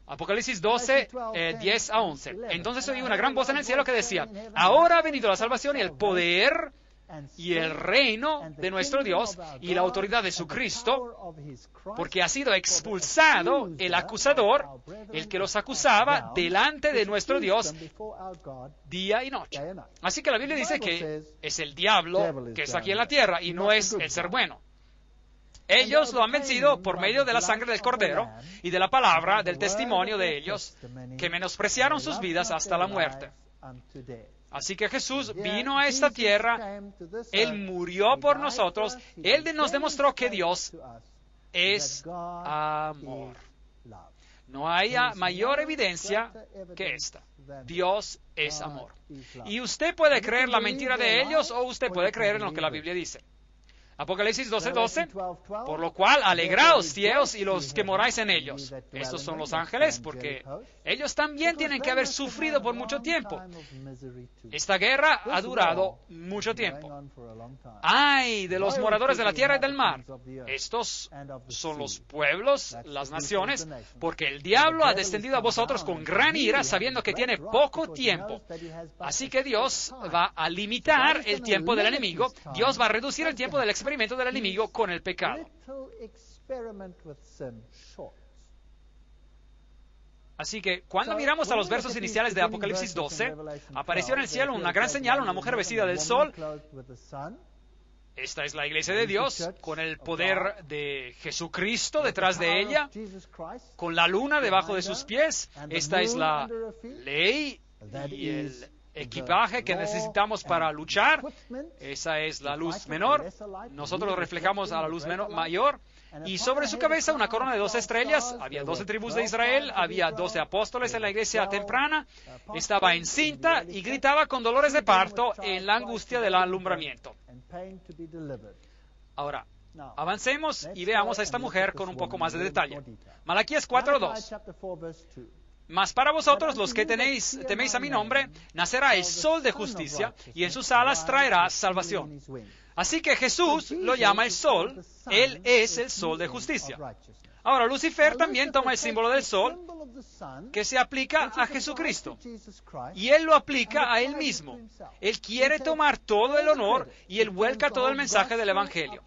Apocalipsis 12, 10 a 11. Entonces oí una gran voz en el cielo que decía, ahora ha venido la salvación y el poder y el reino de nuestro Dios y la autoridad de su Cristo, porque ha sido expulsado el acusador, el que los acusaba delante de nuestro Dios día y noche. Así que la Biblia dice que es el diablo que está aquí en la tierra y no es el ser bueno. Ellos lo han vencido por medio de la sangre del Cordero y de la palabra del testimonio de ellos, que menospreciaron sus vidas hasta la muerte. Así que Jesús vino a esta tierra, Él murió por nosotros, Él nos demostró que Dios es amor. No hay mayor evidencia que esta. Dios es amor. Y usted puede creer la mentira de ellos o usted puede creer en lo que la Biblia dice. Apocalipsis 12:12, por lo cual alegraos, cielos, y los que moráis en ellos. Estos son los ángeles, porque ellos también tienen que haber sufrido por mucho tiempo. Esta guerra ha durado mucho tiempo. ¡Ay de los moradores de la tierra y del mar! Estos son los pueblos, las naciones, porque el diablo ha descendido a vosotros con gran ira, sabiendo que tiene poco tiempo. Así que Dios va a limitar el tiempo del enemigo. Dios va a reducir el tiempo del experimento del enemigo con el pecado. Así que cuando miramos a los versos iniciales de Apocalipsis 12, apareció en el cielo una gran señal, una mujer vestida del sol. Esta es la iglesia de Dios, con el poder de Jesucristo detrás de ella, con la luna debajo de sus pies. Esta es la ley y el equipaje que necesitamos para luchar. Esa es la luz menor. Nosotros reflejamos a la luz mayor. Y sobre su cabeza una corona de 12 estrellas. Había 12 tribus de Israel. Había 12 apóstoles en la iglesia temprana. Estaba encinta y gritaba con dolores de parto en la angustia del alumbramiento. Ahora, avancemos y veamos a esta mujer con un poco más de detalle. Malaquías 4:2. Mas para vosotros, los que teméis a mi nombre, nacerá el sol de justicia, y en sus alas traerá salvación. Así que Jesús lo llama el sol, Él es el sol de justicia. Ahora, Lucifer también toma el símbolo del sol, que se aplica a Jesucristo, y Él lo aplica a Él mismo. Él quiere tomar todo el honor, y Él vuelca todo el mensaje del Evangelio.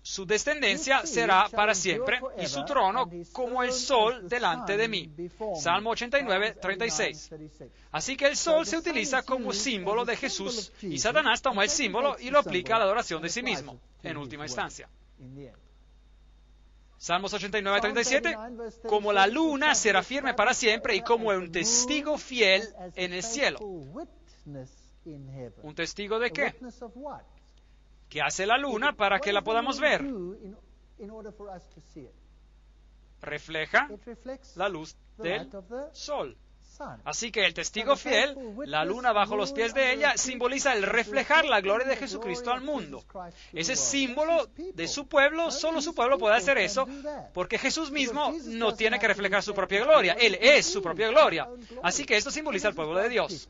Su descendencia será para siempre y su trono como el sol delante de mí. Salmo 89, 36. Así que el sol se utiliza como símbolo de Jesús y Satanás toma el símbolo y lo aplica a la adoración de sí mismo, en última instancia. Salmos 89, 37. Como la luna será firme para siempre y como un testigo fiel en el cielo. ¿Un testigo de qué? ¿Qué hace la luna para que la podamos ver? refleja la luz del sol. Así que el testigo fiel, la luna bajo los pies de ella, simboliza el reflejar la gloria de Jesucristo al mundo. Ese símbolo de su pueblo, solo su pueblo puede hacer eso, porque Jesús mismo no tiene que reflejar su propia gloria. Él es su propia gloria. Así que esto simboliza el pueblo de Dios.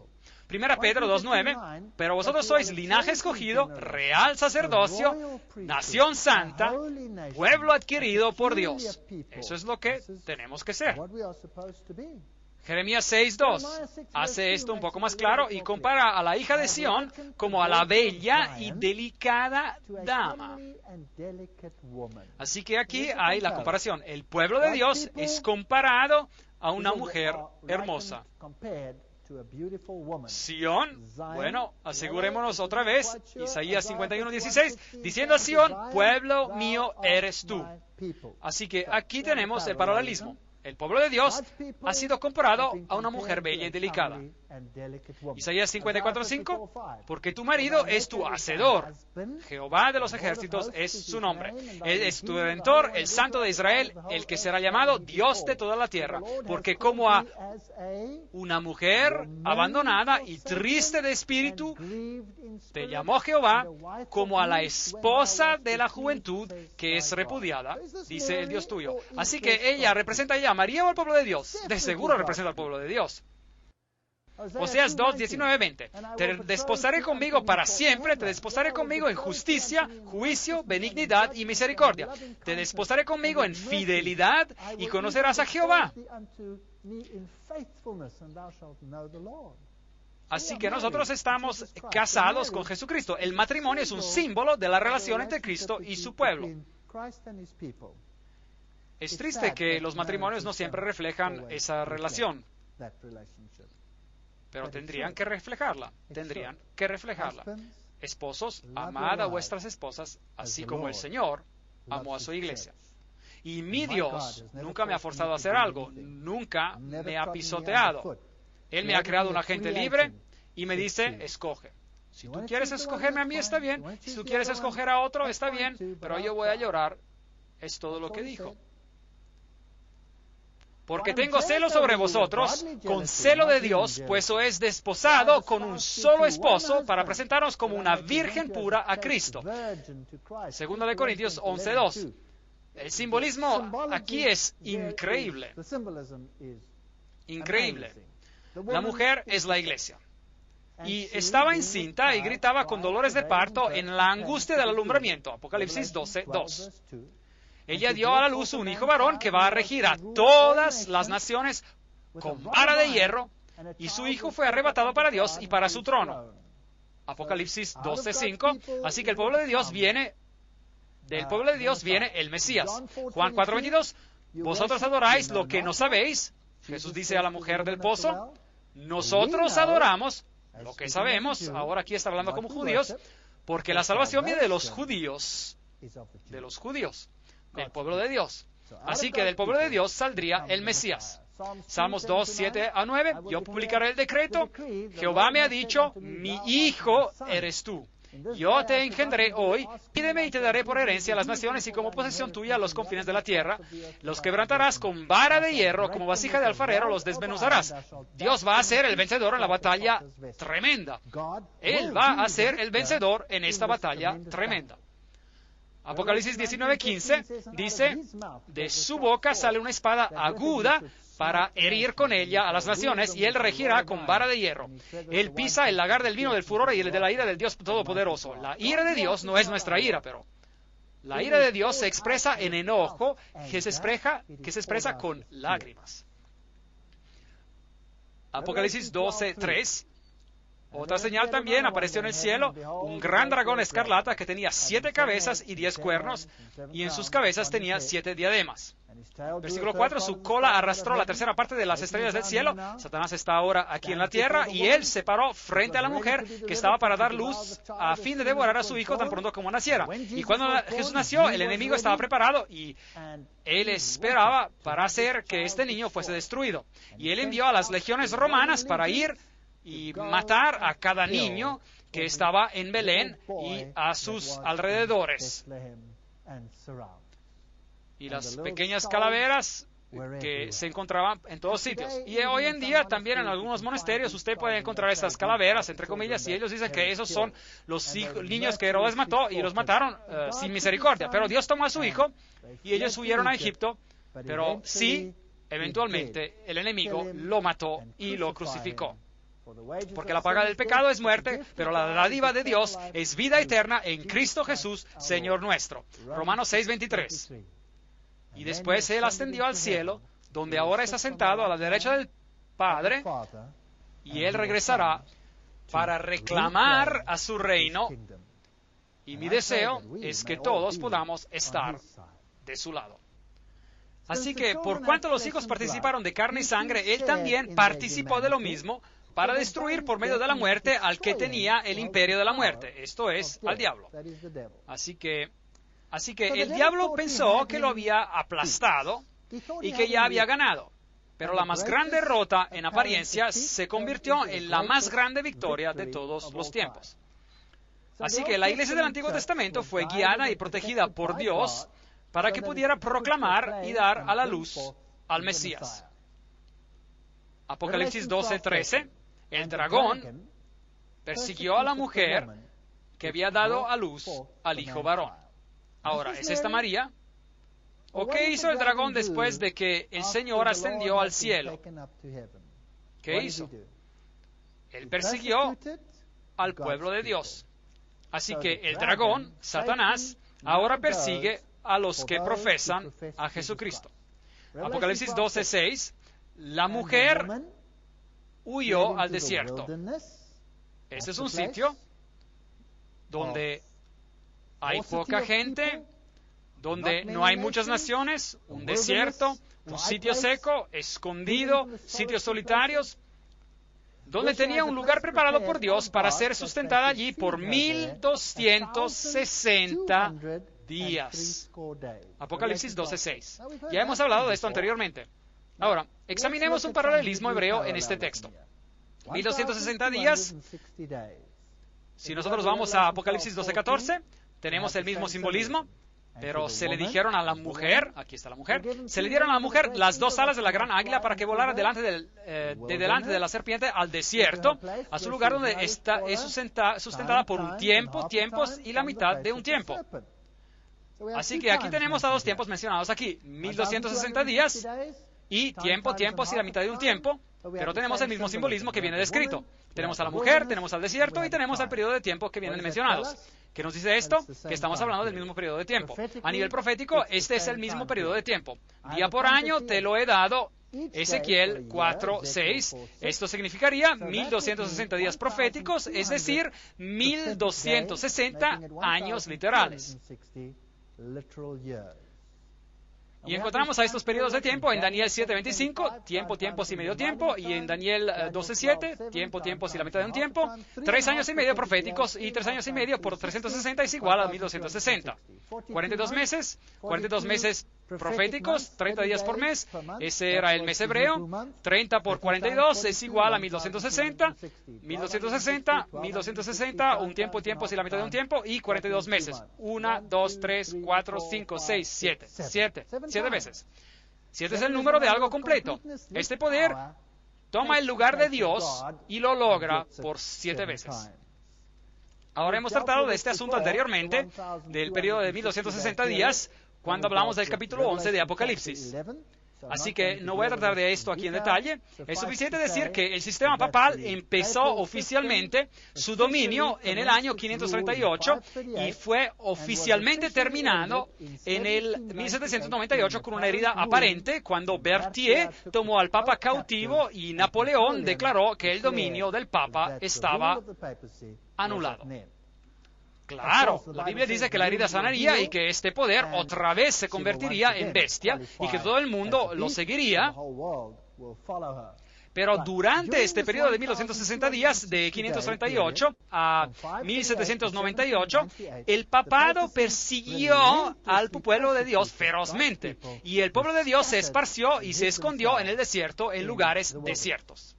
1 Pedro 2:9, pero vosotros sois linaje escogido, real sacerdocio, nación santa, pueblo adquirido por Dios. Eso es lo que tenemos que ser. Jeremías 6:2 hace esto un poco más claro y compara a la hija de Sión como a la bella y delicada dama. Así que aquí hay la comparación. El pueblo de Dios es comparado a una mujer hermosa. Sión, bueno, asegurémonos otra vez, Isaías 51:16, diciendo a Sión, pueblo mío eres tú. Así que aquí tenemos el paralelismo. El pueblo de Dios ha sido comparado a una mujer bella y delicada. Isaías 54:5, porque tu marido es tu hacedor. Jehová de los ejércitos es su nombre. Él es tu redentor, el Santo de Israel, el que será llamado Dios de toda la tierra. Porque como a una mujer abandonada y triste de espíritu, te llamó Jehová, como a la esposa de la juventud que es repudiada, dice el Dios tuyo. Así que ella representa ya a María o al pueblo de Dios. De seguro representa al pueblo de Dios. Oseas 2:19-20. Te desposaré conmigo para siempre, te desposaré conmigo en justicia, juicio, benignidad y misericordia. Te desposaré conmigo en fidelidad y conocerás a Jehová. Así que nosotros estamos casados con Jesucristo. El matrimonio es un símbolo de la relación entre Cristo y su pueblo. Es triste que los matrimonios no siempre reflejan esa relación. Pero tendrían que reflejarla. Esposos, amad a vuestras esposas, así como el Señor amó a su iglesia. Y mi Dios nunca me ha forzado a hacer algo, nunca me ha pisoteado. Él me ha creado un agente libre y me dice, escoge. Si tú quieres escogerme a mí, está bien. Si tú quieres escoger a otro, está bien. Pero yo voy a llorar. Es todo lo que dijo. Porque tengo celo sobre vosotros, con celo de Dios, pues os es desposado con un solo esposo para presentarnos como una virgen pura a Cristo. Segunda de Corintios 11:2. El simbolismo aquí es increíble. Increíble. La mujer es la iglesia. Y estaba encinta y gritaba con dolores de parto en la angustia del alumbramiento. Apocalipsis 12:2. Ella dio a la luz un hijo varón que va a regir a todas las naciones con vara de hierro, y su hijo fue arrebatado para Dios y para su trono. Apocalipsis 12:5. Así que el pueblo de Dios viene, del pueblo de Dios viene el Mesías. Juan 4:22. Vosotros adoráis lo que no sabéis. Jesús dice a la mujer del pozo, nosotros adoramos lo que sabemos. Ahora aquí está hablando como judíos, porque la salvación viene de los judíos. Del pueblo de Dios. Así que del pueblo de Dios saldría el Mesías. Salmos 2:7-9. Yo publicaré el decreto. Jehová me ha dicho, mi hijo eres tú. Yo te engendré hoy, pídeme y te daré por herencia a las naciones y como posesión tuya a los confines de la tierra. Los quebrantarás con vara de hierro, como vasija de alfarero los desmenuzarás. Dios va a ser el vencedor en la batalla tremenda. Él va a ser el vencedor en esta batalla tremenda. Apocalipsis 19:15 dice, de su boca sale una espada aguda para herir con ella a las naciones, y él regirá con vara de hierro. Él pisa el lagar del vino del furor y el de la ira del Dios Todopoderoso. La ira de Dios no es nuestra ira, pero la ira de Dios se expresa en enojo, que se expresa con lágrimas. Apocalipsis 12:3. Otra señal también apareció en el cielo, un gran dragón escarlata que tenía 7 cabezas y 10 cuernos, y en sus cabezas tenía 7 diademas. Versículo 4, su cola arrastró la tercera parte de las estrellas del cielo. Satanás está ahora aquí en la tierra, y él se paró frente a la mujer que estaba para dar luz a fin de devorar a su hijo tan pronto como naciera. Y cuando Jesús nació, el enemigo estaba preparado, y él esperaba para hacer que este niño fuese destruido. Y él envió a las legiones romanas para ir y matar a cada niño que estaba en Belén y a sus alrededores. y las pequeñas calaveras que se encontraban en todos sitios. Y hoy en día también en algunos monasterios usted puede encontrar estas calaveras, entre comillas, y ellos dicen que esos son los niños que Herodes mató y los mataron sin misericordia. Pero Dios tomó a su hijo y ellos huyeron a Egipto, pero sí, eventualmente el enemigo lo mató y lo crucificó. Porque la paga del pecado es muerte, pero la dádiva de Dios es vida eterna en Cristo Jesús, Señor nuestro. Romanos 6:23. Y después Él ascendió al cielo, donde ahora está sentado a la derecha del Padre, y Él regresará para reclamar a su reino. Y mi deseo es que todos podamos estar de su lado. Así que, por cuanto los hijos participaron de carne y sangre, Él también participó de lo mismo para destruir por medio de la muerte al que tenía el imperio de la muerte, esto es, al diablo. Así que el diablo pensó que lo había aplastado y que ya había ganado. Pero la más grande derrota en apariencia se convirtió en la más grande victoria de todos los tiempos. Así que la iglesia del Antiguo Testamento fue guiada y protegida por Dios para que pudiera proclamar y dar a la luz al Mesías. Apocalipsis 12:13, el dragón persiguió a la mujer que había dado a luz al hijo varón. Ahora, ¿es esta María? ¿O qué hizo el dragón después de que el Señor ascendió al cielo? ¿Qué hizo? Él persiguió al pueblo de Dios. Así que el dragón, Satanás, ahora persigue a los que profesan a Jesucristo. Apocalipsis 12:6, la mujer huyó al desierto. Este es un sitio donde hay poca gente, donde no hay muchas naciones, un desierto, un sitio seco, escondido, sitios solitarios, donde tenía un lugar preparado por Dios para ser sustentada allí por 1260 días. Apocalipsis 12:6. Ya hemos hablado de esto anteriormente. Ahora, examinemos un paralelismo hebreo en este texto. 1260 días. Si nosotros vamos a Apocalipsis 12:14, tenemos el mismo simbolismo, pero se le dijeron a la mujer, aquí está la mujer, se le dieron a la mujer las dos alas de la gran águila para que volara delante de la serpiente al desierto, a su lugar donde es sustentada por un tiempo, tiempos y la mitad de un tiempo. Así que aquí tenemos a dos tiempos mencionados aquí, 1260 días y tiempo, tiempos y la mitad de un tiempo, pero tenemos el mismo simbolismo que viene descrito. Tenemos a la mujer, tenemos al desierto y tenemos al periodo de tiempo que vienen mencionados. ¿Qué nos dice esto? Que estamos hablando del mismo periodo de tiempo. A nivel profético, este es el mismo periodo de tiempo. Día por año te lo he dado. Ezequiel 4:6. Esto significaría 1260 días proféticos, es decir, 1260 años literales. Y encontramos a estos periodos de tiempo en Daniel 7:25, tiempo, tiempos y medio tiempo, y en Daniel 12:7, tiempo, tiempos y la mitad de un tiempo, 3 años y medio proféticos, y 3 años y medio por 360 es igual a 1260. 42 meses proféticos, 30 días por mes, ese era el mes hebreo, 30 por 42 es igual a 1260, 1260, un tiempo, tiempos y la mitad de un tiempo, y 42 meses, 1, 2, 3, 4, 5, 6, 7 veces. 7 es el número de algo completo. Este poder toma el lugar de Dios y lo logra por 7 veces. Ahora hemos tratado de este asunto anteriormente, del periodo de 1260 días, cuando hablamos del capítulo 11 de Apocalipsis. Así que no voy a tratar de esto aquí en detalle. Es suficiente decir que el sistema papal empezó oficialmente su dominio en el año 538 y fue oficialmente terminado en el 1798 con una herida aparente cuando Berthier tomó al Papa cautivo y Napoleón declaró que el dominio del Papa estaba anulado. Claro, la Biblia dice que la herida sanaría y que este poder otra vez se convertiría en bestia y que todo el mundo lo seguiría. Pero durante este periodo de 1260 días, de 538 a 1798, el papado persiguió al pueblo de Dios ferozmente y el pueblo de Dios se esparció y se escondió en el desierto, en lugares desiertos.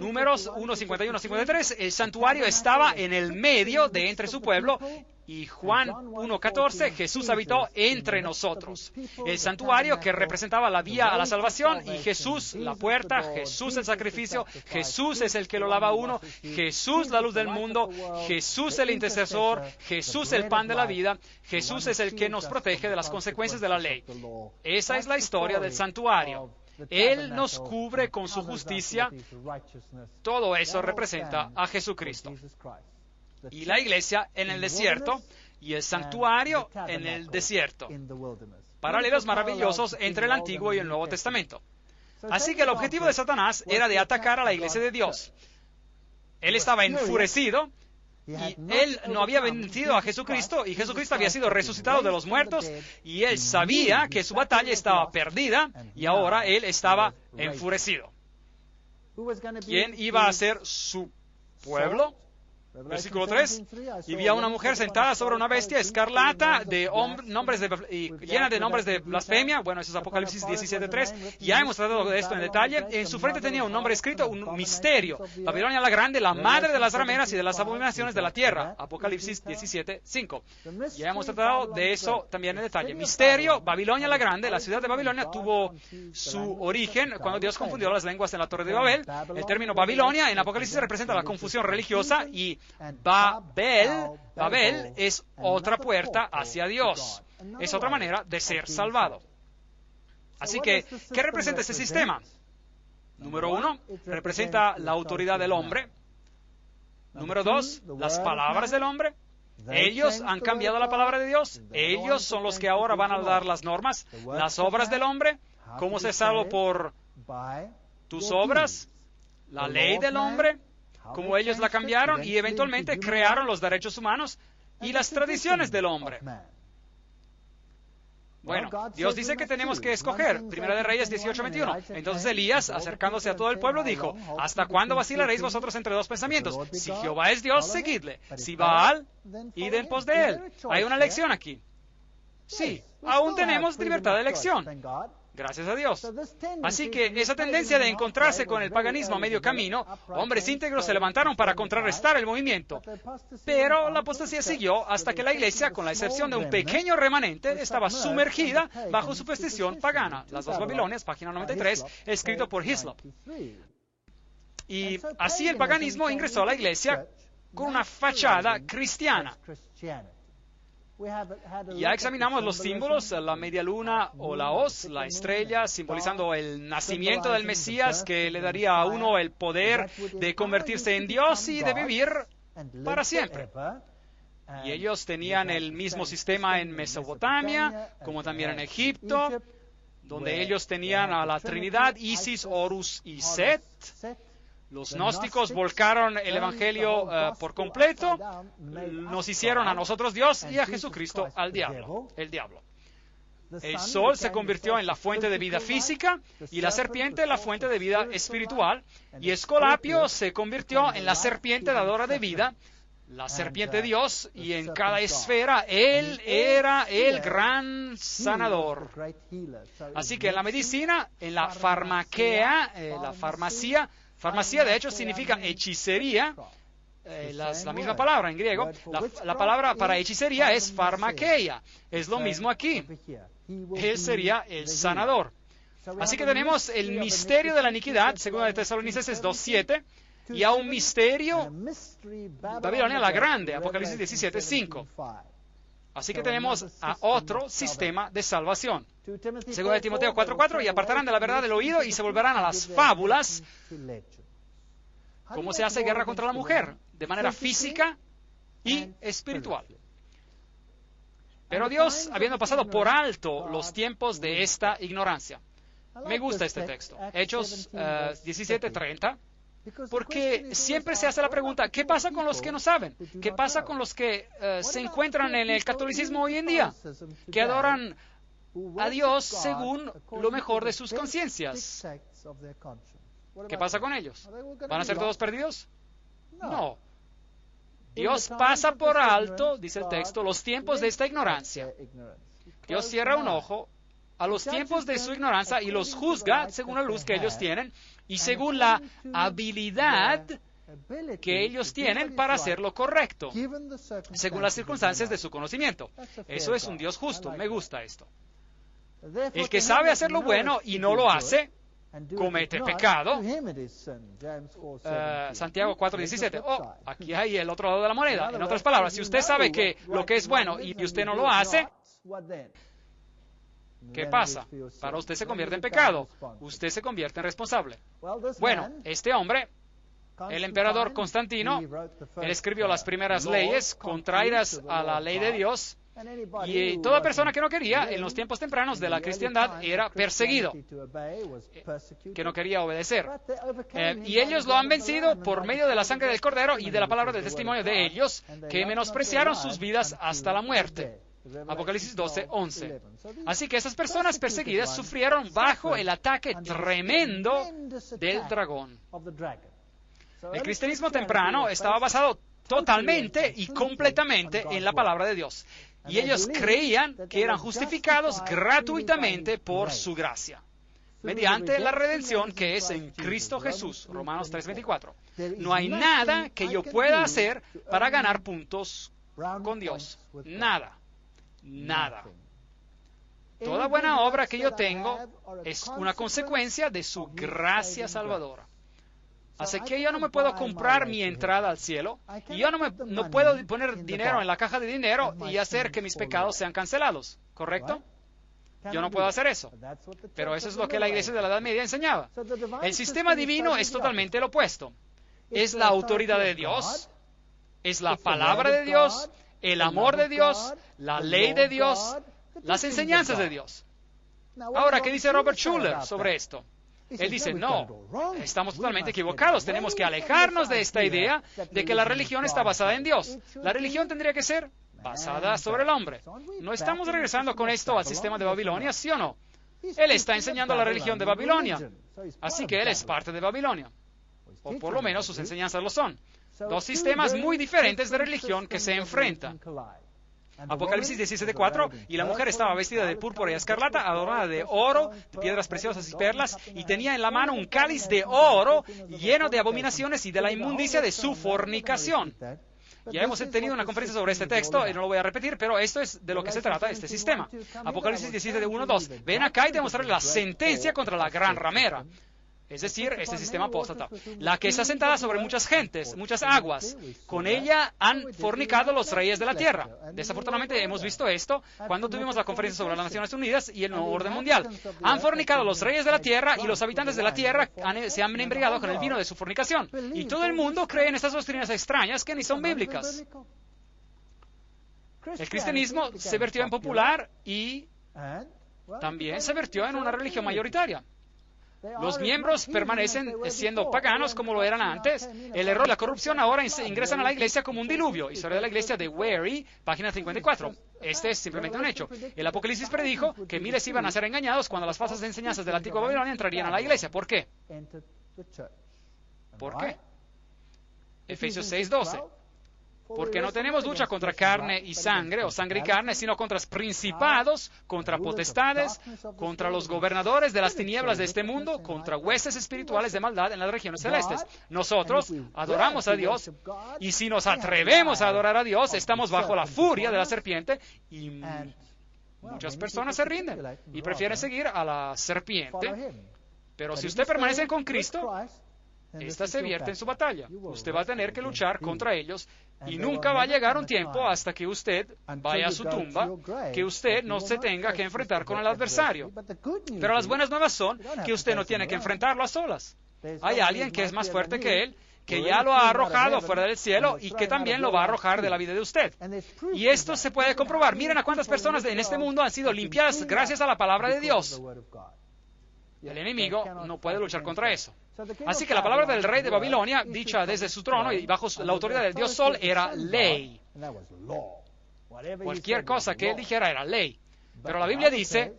Números 1:51-53, el santuario estaba en el medio de entre su pueblo Y Juan 1:14, Jesús habitó entre nosotros. El santuario que representaba la vía a la salvación y Jesús la puerta, Jesús el sacrificio, Jesús es el que lo lava uno, Jesús la luz del mundo, Jesús el intercesor, Jesús el pan de la vida, Jesús es el que nos protege de las consecuencias de la ley. Esa es la historia del santuario. Él nos cubre con su justicia. Todo eso representa a Jesucristo. Y la iglesia en el desierto y el santuario en el desierto. Paralelos maravillosos entre el Antiguo y el Nuevo Testamento. Así que el objetivo de Satanás era de atacar a la iglesia de Dios. Él estaba enfurecido y él no había vencido a Jesucristo y Jesucristo había sido resucitado de los muertos y él sabía que su batalla estaba perdida y ahora él estaba enfurecido. ¿Quién iba a ser su pueblo? Versículo 3, y vi a una mujer sentada sobre una bestia escarlata llena de nombres de blasfemia. Bueno, eso es Apocalipsis 17:3. Ya hemos tratado de esto en detalle. En su frente tenía un nombre escrito, un misterio. Babilonia la Grande, la madre de las rameras y de las abominaciones de la tierra. Apocalipsis 17:5. Ya hemos tratado de eso también en detalle. Misterio, Babilonia la Grande, la ciudad de Babilonia tuvo su origen cuando Dios confundió las lenguas en la Torre de Babel. El término Babilonia en Apocalipsis representa la confusión religiosa y Babel es otra puerta hacia Dios. Es otra manera de ser salvado. Así que, ¿qué representa este sistema? Número 1, representa la autoridad del hombre. Número 2, las palabras del hombre. Ellos han cambiado la palabra de Dios. Ellos son los que ahora van a dar las normas. Las obras del hombre. ¿Cómo se salvo por tus obras? La ley del hombre. Como ellos la cambiaron y eventualmente crearon los derechos humanos y las tradiciones del hombre. Bueno, Dios dice que tenemos que escoger. Primera de Reyes 18:21. Entonces Elías, acercándose a todo el pueblo, dijo: ¿hasta cuándo vacilaréis vosotros entre dos pensamientos? Si Jehová es Dios, seguidle. Si Baal, id en pos de él. Hay una elección aquí. Sí, aún tenemos libertad de elección. Gracias a Dios. Así que esa tendencia de encontrarse con el paganismo a medio camino, hombres íntegros se levantaron para contrarrestar el movimiento. Pero la apostasía siguió hasta que la iglesia, con la excepción de un pequeño remanente, estaba sumergida bajo superstición pagana. Las dos Babilonias, página 93, escrito por Hislop. Y así el paganismo ingresó a la iglesia con una fachada cristiana. Ya examinamos los símbolos, la media luna o la hoz, la estrella, simbolizando el nacimiento del Mesías que le daría a uno el poder de convertirse en Dios y de vivir para siempre. Y ellos tenían el mismo sistema en Mesopotamia, como también en Egipto, donde ellos tenían a la Trinidad, Isis, Horus y Set. Los gnósticos volcaron el Evangelio por completo, nos hicieron a nosotros Dios y a Jesucristo el diablo. El sol se convirtió en la fuente de vida física y la serpiente en la fuente de vida espiritual, y Escolapio se convirtió en la serpiente dadora de vida, la serpiente Dios, y en cada esfera Él era el gran sanador. Así que en la medicina, en la farmaquea, la farmacia, de hecho, significa hechicería. La misma palabra en griego. La palabra para hechicería es farmakeia. Es lo mismo aquí. Él sería el sanador. Así que tenemos el misterio de la iniquidad, según de Tesalonicenses 2:7, y a un misterio, Babilonia la Grande, Apocalipsis 17:5. Así que tenemos a otro sistema de salvación. Según de Timoteo 4:4, y apartarán de la verdad del oído y se volverán a las fábulas. ¿Cómo se hace guerra contra la mujer? De manera física y espiritual. Pero Dios, habiendo pasado por alto los tiempos de esta ignorancia. Me gusta este texto. Hechos 17:30. Porque siempre se hace la pregunta, ¿qué pasa con los que no saben? ¿Qué pasa con los que se encuentran en el catolicismo hoy en día? Que adoran a Dios según lo mejor de sus conciencias. ¿Qué pasa con ellos? ¿Van a ser todos perdidos? No. Dios pasa por alto, dice el texto, los tiempos de esta ignorancia. Dios cierra un ojo a los tiempos de su ignorancia y los juzga según la luz que ellos tienen y según la habilidad que ellos tienen para hacer lo correcto, según las circunstancias de su conocimiento. Eso es un Dios justo. Me gusta esto. El que sabe hacer lo bueno y no lo hace, comete pecado. Santiago 4:17. Oh, aquí hay el otro lado de la moneda. En otras palabras, si usted sabe que lo que es bueno y usted no lo hace, ¿qué pasa? Para usted se convierte en pecado. Usted se convierte en responsable. Bueno, este hombre, el emperador Constantino, él escribió las primeras leyes contrarias a la ley de Dios. Y toda persona que no quería, en los tiempos tempranos de la cristiandad, era perseguido, que no quería obedecer. Y ellos lo han vencido por medio de la sangre del Cordero y de la palabra del testimonio de ellos, que menospreciaron sus vidas hasta la muerte. Apocalipsis 12:11. Así que esas personas perseguidas sufrieron bajo el ataque tremendo del dragón. El cristianismo temprano estaba basado totalmente y completamente en la palabra de Dios. Y ellos creían que eran justificados gratuitamente por su gracia, mediante la redención que es en Cristo Jesús. Romanos 3:24. No hay nada que yo pueda hacer para ganar puntos con Dios. Nada. Nada. Toda buena obra que yo tengo es una consecuencia de su gracia salvadora. Así que yo no me puedo comprar mi entrada al cielo, y yo no puedo poner dinero en la caja de dinero y hacer que mis pecados sean cancelados, ¿correcto? Yo no puedo hacer eso. Pero eso es lo que la iglesia de la Edad Media enseñaba. El sistema divino es totalmente el opuesto. Es la autoridad de Dios, es la palabra de Dios, el amor de Dios, la ley de Dios, las enseñanzas de Dios. Ahora, ¿qué dice Robert Schuller sobre esto? Él dice, no, estamos totalmente equivocados. Tenemos que alejarnos de esta idea de que la religión está basada en Dios. La religión tendría que ser basada sobre el hombre. ¿No estamos regresando con esto al sistema de Babilonia, sí o no? Él está enseñando la religión de Babilonia. Así que él es parte de Babilonia. O por lo menos sus enseñanzas lo son. Dos sistemas muy diferentes de religión que se enfrentan. Apocalipsis 17:4, y la mujer estaba vestida de púrpura y escarlata, adornada de oro, de piedras preciosas y perlas, y tenía en la mano un cáliz de oro lleno de abominaciones y de la inmundicia de su fornicación. Ya hemos tenido una conferencia sobre este texto, y no lo voy a repetir, pero esto es de lo que se trata este sistema. Apocalipsis 17:1-2. Ven acá y te mostraré la sentencia contra la gran ramera. Es decir, este sistema apóstata, la que está sentada sobre muchas gentes, muchas aguas. Con ella han fornicado los reyes de la tierra. Desafortunadamente hemos visto esto cuando tuvimos la conferencia sobre las Naciones Unidas y el nuevo orden mundial. Han fornicado los reyes de la tierra y los habitantes de la tierra se han embriagado con el vino de su fornicación. Y todo el mundo cree en estas doctrinas extrañas que ni son bíblicas. El cristianismo se vertió en popular y también se vertió en una religión mayoritaria. Los miembros permanecen siendo paganos como lo eran antes. El error y la corrupción ahora ingresan a la iglesia como un diluvio. Historia de la iglesia de Wary, página 54. Este es simplemente un hecho. El Apocalipsis predijo que miles iban a ser engañados cuando las falsas enseñanzas de la antigua Babilonia entrarían a la iglesia. ¿Por qué? ¿Por qué? Efesios 6:12. Porque no tenemos lucha contra carne y sangre, o sangre y carne, sino contra principados, contra potestades, contra los gobernadores de las tinieblas de este mundo, contra huestes espirituales de maldad en las regiones celestes. Nosotros adoramos a Dios, y si nos atrevemos a adorar a Dios, estamos bajo la furia de la serpiente, y muchas personas se rinden y prefieren seguir a la serpiente. Pero si usted permanece con Cristo, esta se vierte en su batalla. Usted va a tener que luchar contra ellos y nunca va a llegar un tiempo hasta que usted vaya a su tumba que usted no se tenga que enfrentar con el adversario. Pero las buenas nuevas son que usted no tiene que enfrentarlo a solas. Hay alguien que es más fuerte que él, que ya lo ha arrojado fuera del cielo y que también lo va a arrojar de la vida de usted. Y esto se puede comprobar. Miren a cuántas personas en este mundo han sido limpiadas gracias a la palabra de Dios. El enemigo no puede luchar contra eso. Así que la palabra del rey de Babilonia, dicha desde su trono y bajo la autoridad del dios Sol, era ley. Cualquier cosa que él dijera era ley. Pero la Biblia dice,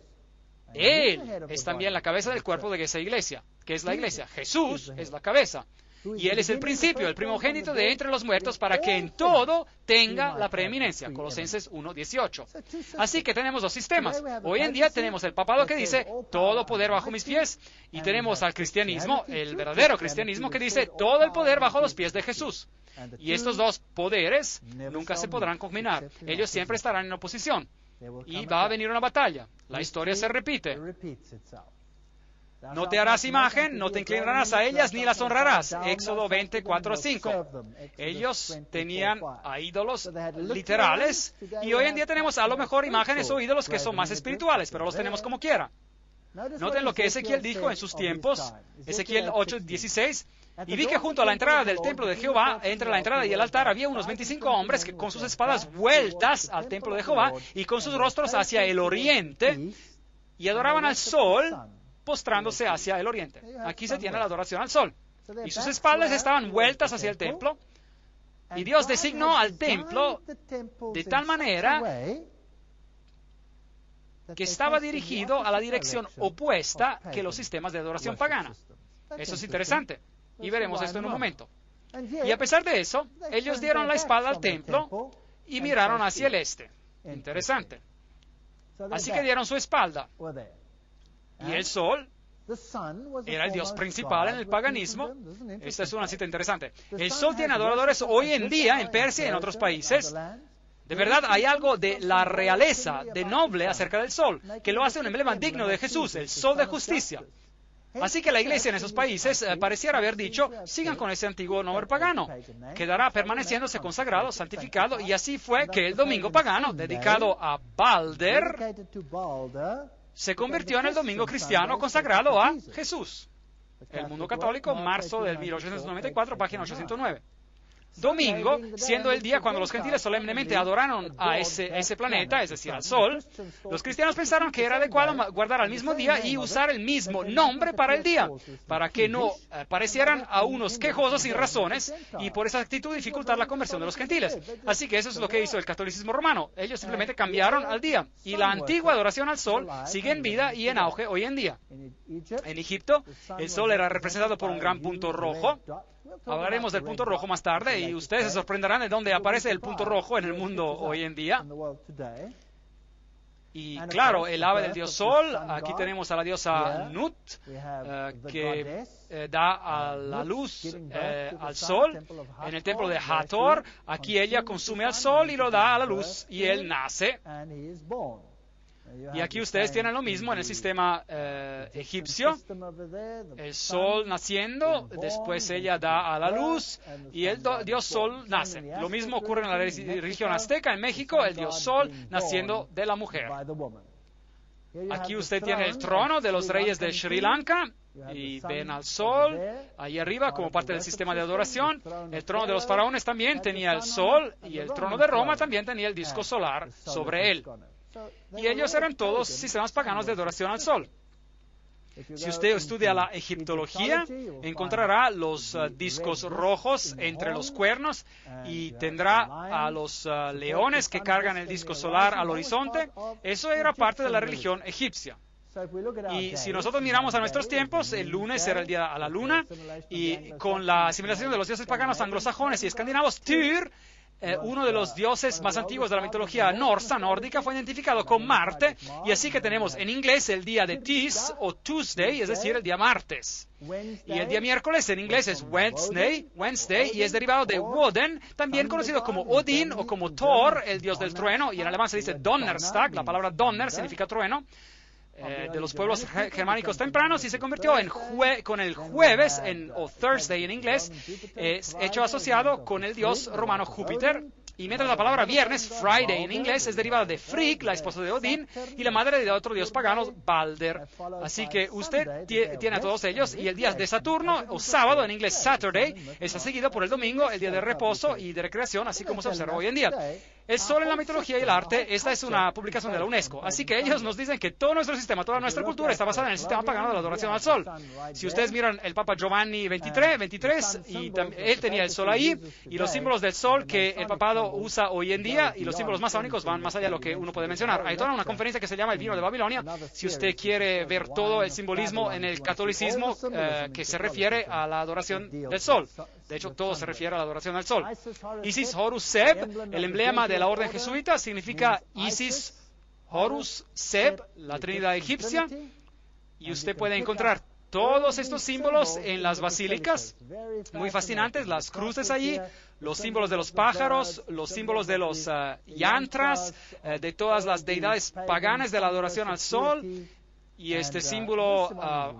él es también la cabeza del cuerpo de esa iglesia. ¿Qué es la iglesia? Jesús es la cabeza. Y Él es el principio, el primogénito de entre los muertos, para que en todo tenga la preeminencia. Colosenses 1:18. Así que tenemos dos sistemas. Hoy en día tenemos el papado que dice, todo poder bajo mis pies, y tenemos al cristianismo, el verdadero cristianismo, que dice, todo el poder bajo los pies de Jesús. Y estos dos poderes nunca se podrán combinar. Ellos siempre estarán en oposición. Y va a venir una batalla. La historia se repite. No te harás imagen, no te inclinarás a ellas, ni las honrarás. Éxodo 24:5. Ellos tenían a ídolos literales, y hoy en día tenemos a lo mejor imágenes o ídolos que son más espirituales, pero los tenemos como quiera. Noten lo que Ezequiel dijo en sus tiempos, Ezequiel 8:16. Y vi que junto a la entrada del templo de Jehová, entre la entrada y el altar, había unos 25 hombres que con sus espadas vueltas al templo de Jehová y con sus rostros hacia el oriente, y adoraban al sol, postrándose hacia el oriente. Aquí se tiene la adoración al sol. Y sus espaldas estaban vueltas hacia el templo, y Dios designó al templo de tal manera que estaba dirigido a la dirección opuesta que los sistemas de adoración pagana. Eso es interesante. Y veremos esto en un momento. Y a pesar de eso, ellos dieron la espalda al templo y miraron hacia el Interesante. Así que dieron su espalda. Y el sol era el dios principal en el paganismo. Esta es una cita interesante. El sol tiene adoradores hoy en día en Persia y en otros países. De verdad, hay algo de la realeza, de noble acerca del sol, que lo hace un emblema digno de Jesús, el sol de justicia. Así que la iglesia en esos países pareciera haber dicho, sigan con ese antiguo nombre pagano, quedará permaneciéndose consagrado, santificado, y así fue que el domingo pagano, dedicado a Balder, se convirtió en el domingo cristiano consagrado a Jesús. El Mundo Católico, marzo del 1894, página 809. Domingo, siendo el día cuando los gentiles solemnemente adoraron a ese planeta, es decir, al sol, los cristianos pensaron que era adecuado guardar el mismo día y usar el mismo nombre para el día, para que no parecieran a unos quejosos sin razones y por esa actitud dificultar la conversión de los gentiles. Así que eso es lo que hizo el catolicismo romano. Ellos simplemente cambiaron al día. Y la antigua adoración al sol sigue en vida y en auge hoy en día. En Egipto, el sol era representado por un gran punto rojo. Hablaremos del punto rojo más tarde y ustedes se sorprenderán de dónde aparece el punto rojo en el mundo hoy en día. Y claro, el ave del dios Sol, aquí tenemos a la diosa Nut, que da a la luz al Sol en el templo de Hathor. Aquí ella consume al Sol y lo da a la luz y él nace. Y aquí ustedes tienen lo mismo en el sistema egipcio, el sol naciendo, después ella da a la luz y el dios sol nace. Lo mismo ocurre en la religión azteca, en México, el dios sol naciendo de la mujer. Aquí usted tiene el trono de los reyes de Sri Lanka y ven al sol ahí arriba como parte del sistema de adoración. El trono de los faraones también tenía el sol y el trono de Roma también tenía el disco solar sobre él. Y ellos eran todos sistemas paganos de adoración al sol. Si usted estudia la egiptología, encontrará los discos rojos entre los cuernos y tendrá a los leones que cargan el disco solar al horizonte. Eso era parte de la religión egipcia. Y si nosotros miramos a nuestros tiempos, el lunes era el día a la luna, y con la asimilación de los dioses paganos anglosajones y escandinavos, Tyr, uno de los dioses más antiguos de la mitología nórdica, fue identificado con Marte, y así que tenemos en inglés el día de Tis o Tuesday, es decir, el día martes. Y el día miércoles en inglés es Wednesday, y es derivado de Woden, también conocido como Odín o como Thor, el dios del trueno, y en alemán se dice Donnerstag, la palabra Donner significa trueno, de los pueblos germánicos tempranos, y se convirtió con el jueves, o Thursday en inglés, hecho asociado con el dios romano Júpiter. Y mientras la palabra viernes, Friday en inglés, es derivada de Frigg, la esposa de Odín, y la madre de otro dios pagano, Balder. Así que usted tiene a todos ellos, y el día de Saturno, o sábado en inglés Saturday, está seguido por el domingo, el día de reposo y de recreación, así como se observa hoy en día. El sol en la mitología y el arte, esta es una publicación de la UNESCO. Así que ellos nos dicen que todo nuestro sistema, toda nuestra cultura está basada en el sistema pagano de la adoración al sol. Si ustedes miran el Papa Giovanni XXIII, y él tenía el sol ahí, y los símbolos del sol que el papado mundo usa hoy en día, y los símbolos masónicos van más allá de lo que uno puede mencionar. Hay toda una conferencia que se llama El vino de Babilonia, si usted quiere ver todo el simbolismo en el catolicismo que se refiere a la adoración del sol. De hecho, todo se refiere a la adoración del sol. Isis, Horus, Seb, el emblema de la orden jesuita, significa Isis, Horus, Seb, la Trinidad egipcia, y usted puede encontrar todos estos símbolos en las basílicas, muy fascinantes, las cruces allí, los símbolos de los pájaros, los símbolos de los yantras, de todas las deidades paganas de la adoración al sol. Y este símbolo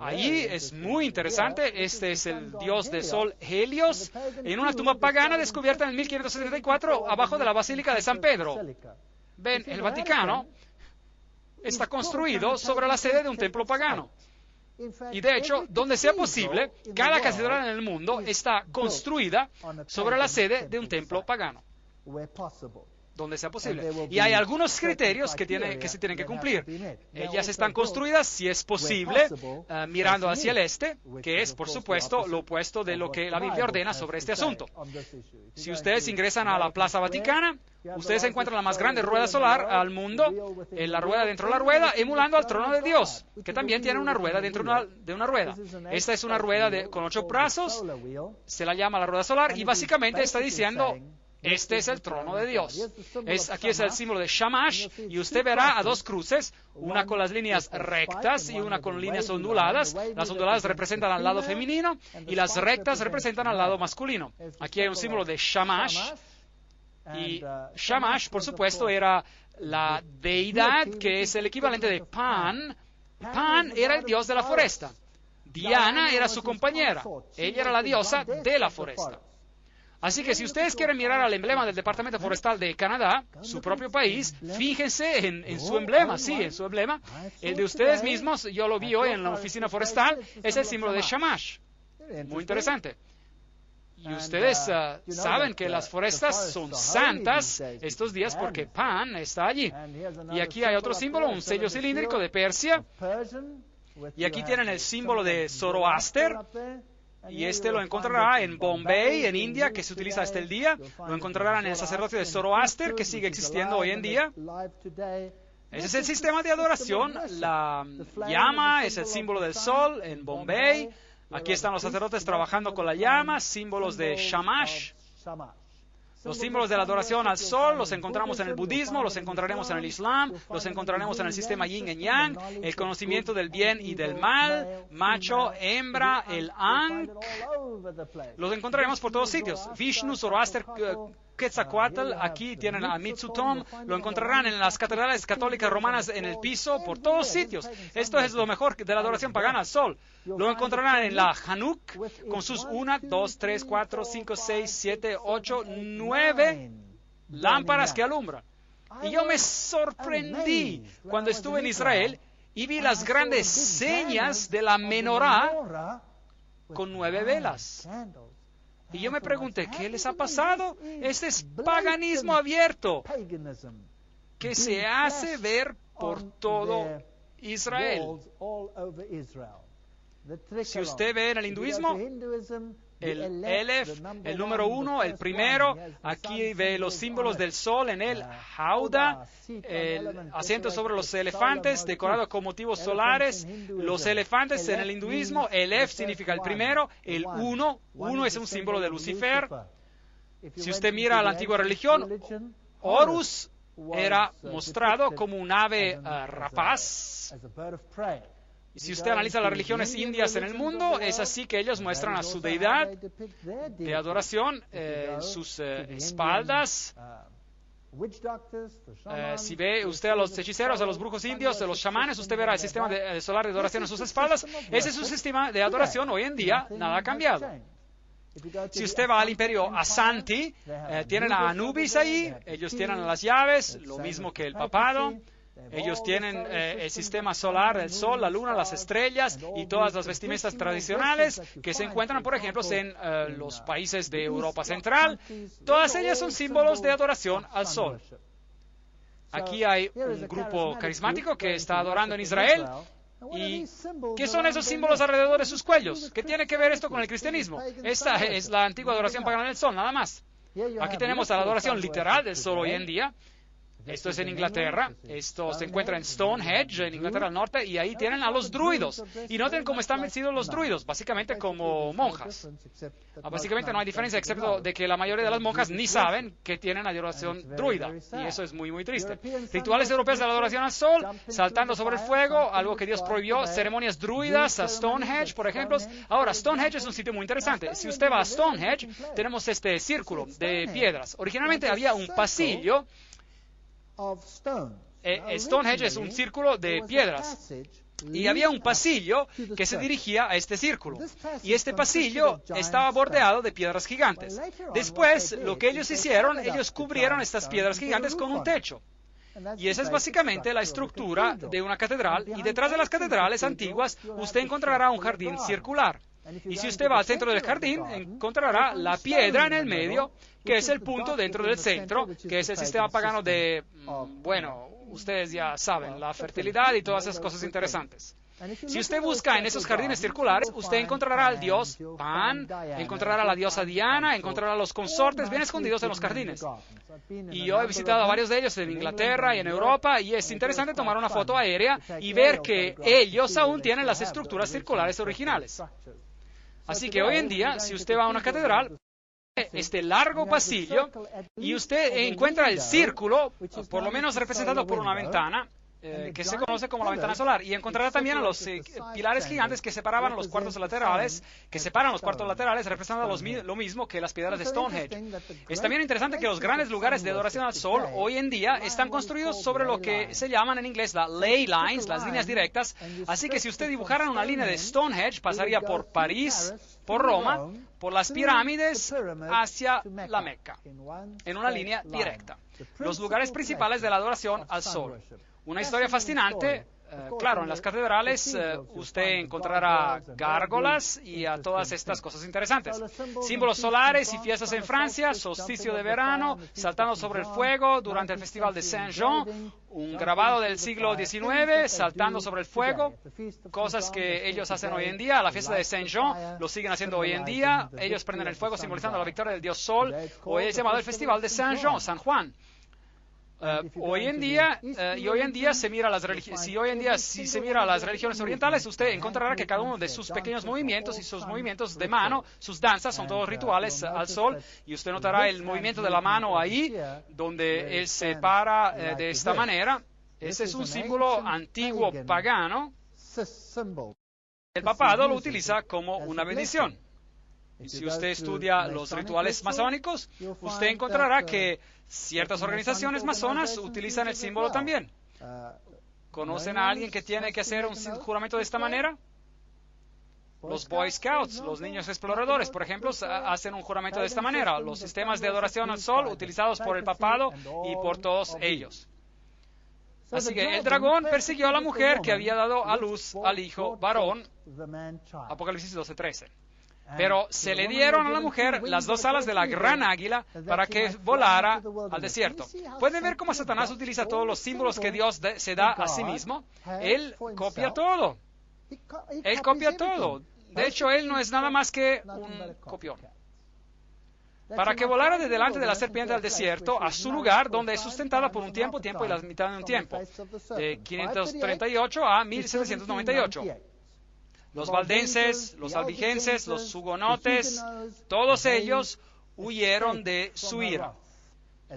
allí es muy interesante. Este es el dios del sol Helios, en una tumba pagana descubierta en 1574 abajo de la Basílica de San Pedro. Ven, el Vaticano está construido sobre la sede de un templo pagano. Y de hecho, donde sea posible, cada catedral en el mundo está construida sobre la sede de un templo pagano. Donde sea posible. Y hay algunos criterios que se tienen que cumplir. Ellas están construidas, si es posible, mirando hacia el este, que es, por supuesto, lo opuesto de lo que la Biblia ordena sobre este asunto. Si ustedes ingresan a la Plaza Vaticana, ustedes encuentran la más grande rueda solar al mundo, la rueda dentro de la rueda, emulando al trono de Dios, que también tiene una rueda dentro de una rueda. Esta es una rueda con 8 brazos, se la llama la rueda solar, y básicamente está diciendo: este es el trono de Dios. Aquí es el símbolo de Shamash, y usted verá a 2 cruces, una con las líneas rectas y una con líneas onduladas. Las onduladas representan al lado femenino y las rectas representan al lado masculino. Aquí hay un símbolo de Shamash, y Shamash, por supuesto, era la deidad que es el equivalente de Pan. Pan era el dios de la foresta. Diana era su compañera. Ella era la diosa de la foresta. Así que si ustedes quieren mirar al emblema del Departamento Forestal de Canadá, su propio país, fíjense en su emblema, sí, en su emblema. El de ustedes mismos, yo lo vi hoy en la oficina forestal, es el símbolo de Shamash. Muy interesante. Y ustedes saben que las forestas son santas estos días porque Pan está allí. Y aquí hay otro símbolo, un sello cilíndrico de Persia. Y aquí tienen el símbolo de Zoroaster. Y este lo encontrará en Bombay, en India, que se utiliza hasta el día. Lo encontrarán en el sacerdocio de Zoroaster, que sigue existiendo hoy en día. Ese es el sistema de adoración. La llama es el símbolo del sol en Bombay. Aquí están los sacerdotes trabajando con la llama, símbolos de Shamash. Los símbolos de la adoración al sol los encontramos en el budismo, los encontraremos en el islam, los encontraremos en el sistema yin y yang, el conocimiento del bien y del mal, macho, hembra, el ankh. Los encontraremos por todos sitios. Vishnu, Zoroaster, Quetzalcóatl, aquí tienen a Mitsutom, lo encontrarán en las catedrales católicas romanas en el piso, por todos sitios. Esto es lo mejor de la adoración pagana al sol. Lo encontrarán en la Hanuk con sus 1, 2, 3, 4, 5, 6, 7, 8, 9 lámparas que alumbran. Y yo me sorprendí cuando estuve en Israel y vi las grandes señas de la menorá con 9 velas. Y yo me pregunté, ¿qué les ha pasado? Este es paganismo abierto que se hace ver por todo Israel. Si usted ve en el hinduismo, el Elef, el número 1, el primero, aquí ve los símbolos del sol en el Hauda, el asiento sobre los elefantes decorado con motivos solares. Los elefantes en el hinduismo, el Elef significa el primero, el 1 es un símbolo de Lucifer. Si usted mira a la antigua religión, Horus era mostrado como un ave rapaz. Y si usted analiza las religiones indias en el mundo, es así que ellos muestran a su deidad de adoración, sus espaldas. Si ve usted a los hechiceros, a los brujos indios, a los chamanes, usted verá el sistema solar de adoración en sus espaldas. Ese es su sistema de adoración hoy en día, nada ha cambiado. Si usted va al imperio Asanti, tienen a Anubis ahí, ellos tienen las llaves, lo mismo que el papado. Ellos tienen el sistema solar, el sol, la luna, las estrellas y todas las vestimentas tradicionales que se encuentran, por ejemplo, en los países de Europa Central. Todas ellas son símbolos de adoración al sol. Aquí hay un grupo carismático que está adorando en Israel. ¿Y qué son esos símbolos alrededor de sus cuellos? ¿Qué tiene que ver esto con el cristianismo? Esta es la antigua adoración pagana del sol, nada más. Aquí tenemos la adoración literal del sol hoy en día. Esto es en Inglaterra, esto se encuentra en Stonehenge, en Inglaterra del Norte, y ahí tienen a los druidos. Y noten cómo están vestidos los druidos, básicamente como monjas. Básicamente no hay diferencia, excepto de que la mayoría de las monjas ni saben que tienen adoración druida, y eso es muy, muy triste. Rituales europeos de la adoración al sol, saltando sobre el fuego, algo que Dios prohibió, ceremonias druidas a Stonehenge, por ejemplo. Ahora, Stonehenge es un sitio muy interesante. Si usted va a Stonehenge, tenemos este círculo de piedras. Originalmente había un pasillo. Stonehenge es un círculo de piedras y había un pasillo que se dirigía a este círculo, y este pasillo estaba bordeado de piedras gigantes. Después, lo que ellos hicieron, ellos cubrieron estas piedras gigantes con un techo. Y esa es básicamente la estructura de una catedral, y detrás de las catedrales antiguas usted encontrará un jardín circular. Y si usted va al centro del jardín, encontrará la piedra en el medio, que es el punto dentro del centro, que es el sistema pagano de, bueno, ustedes ya saben, la fertilidad y todas esas cosas interesantes. Si usted busca en esos jardines circulares, usted encontrará al dios Pan, encontrará a la diosa Diana, encontrará a los consortes bien escondidos en los jardines. Y yo he visitado a varios de ellos en Inglaterra y en Europa, y es interesante tomar una foto aérea y ver que ellos aún tienen las estructuras circulares originales. Así que hoy en día, si usted va a una catedral, este largo pasillo, y usted encuentra el círculo, por lo menos representado por una ventana, que se conoce como la ventana solar, y encontrará también a los pilares gigantes que separaban los cuartos laterales, representando lo mismo que las piedras de Stonehenge. Es también interesante que los grandes lugares de adoración al sol hoy en día están construidos sobre lo que se llaman en inglés las ley lines, las líneas directas, así que si usted dibujara una línea de Stonehenge, pasaría por París, por Roma, por las pirámides, hacia la Meca, en una línea directa. Los lugares principales de la adoración al sol. Una historia fascinante. Claro, en las catedrales usted encontrará gárgolas y a todas estas cosas interesantes. Símbolos solares y fiestas en Francia, solsticio de verano, saltando sobre el fuego durante el Festival de Saint-Jean, un grabado del siglo XIX, saltando sobre el fuego, cosas que ellos hacen hoy en día. La fiesta de Saint-Jean lo siguen haciendo hoy en día. Ellos prenden el fuego simbolizando la victoria del dios Sol. Hoy es llamado el Festival de Saint-Jean, San Juan. Hoy en día, si se mira las religiones orientales, usted encontrará que cada uno de sus pequeños movimientos y sus movimientos de mano, sus danzas, son todos rituales al sol, y usted notará el movimiento de la mano ahí, donde él se para de esta manera. Ese es un símbolo antiguo pagano. El papado lo utiliza como una bendición. Y si usted estudia los rituales masónicos, usted encontrará que ciertas organizaciones masonas utilizan el símbolo también. ¿Conocen a alguien que tiene que hacer un juramento de esta manera? Los Boy Scouts, los niños exploradores, por ejemplo, hacen un juramento de esta manera. Los sistemas de adoración al sol utilizados por el papado y por todos ellos. Así que el dragón persiguió a la mujer que había dado a luz al hijo varón, Apocalipsis 12:13. Pero se le dieron a la mujer las dos alas de la gran águila para que volara al desierto. ¿Pueden ver cómo Satanás utiliza todos los símbolos que Dios se da a sí mismo? Él copia todo. Él copia todo. De hecho, él no es nada más que un copión. Para que volara de delante de la serpiente al desierto, a su lugar, donde es sustentada por un tiempo y la mitad de un tiempo, de 538 a 1798. Los valdenses, los albigenses, los hugonotes, todos ellos huyeron de su ira.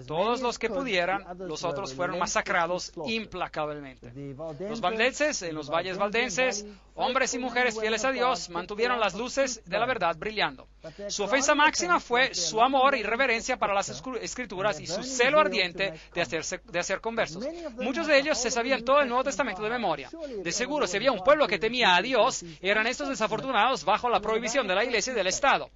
Todos los que pudieran, los otros fueron masacrados implacablemente. Los valdenses, en los valles valdenses, hombres y mujeres fieles a Dios, mantuvieron las luces de la verdad brillando. Su ofensa máxima fue su amor y reverencia para las Escrituras y su celo ardiente de hacer conversos. Muchos de ellos se sabían todo el Nuevo Testamento de memoria. De seguro, si había un pueblo que temía a Dios, eran estos desafortunados bajo la prohibición de la Iglesia y del Estado.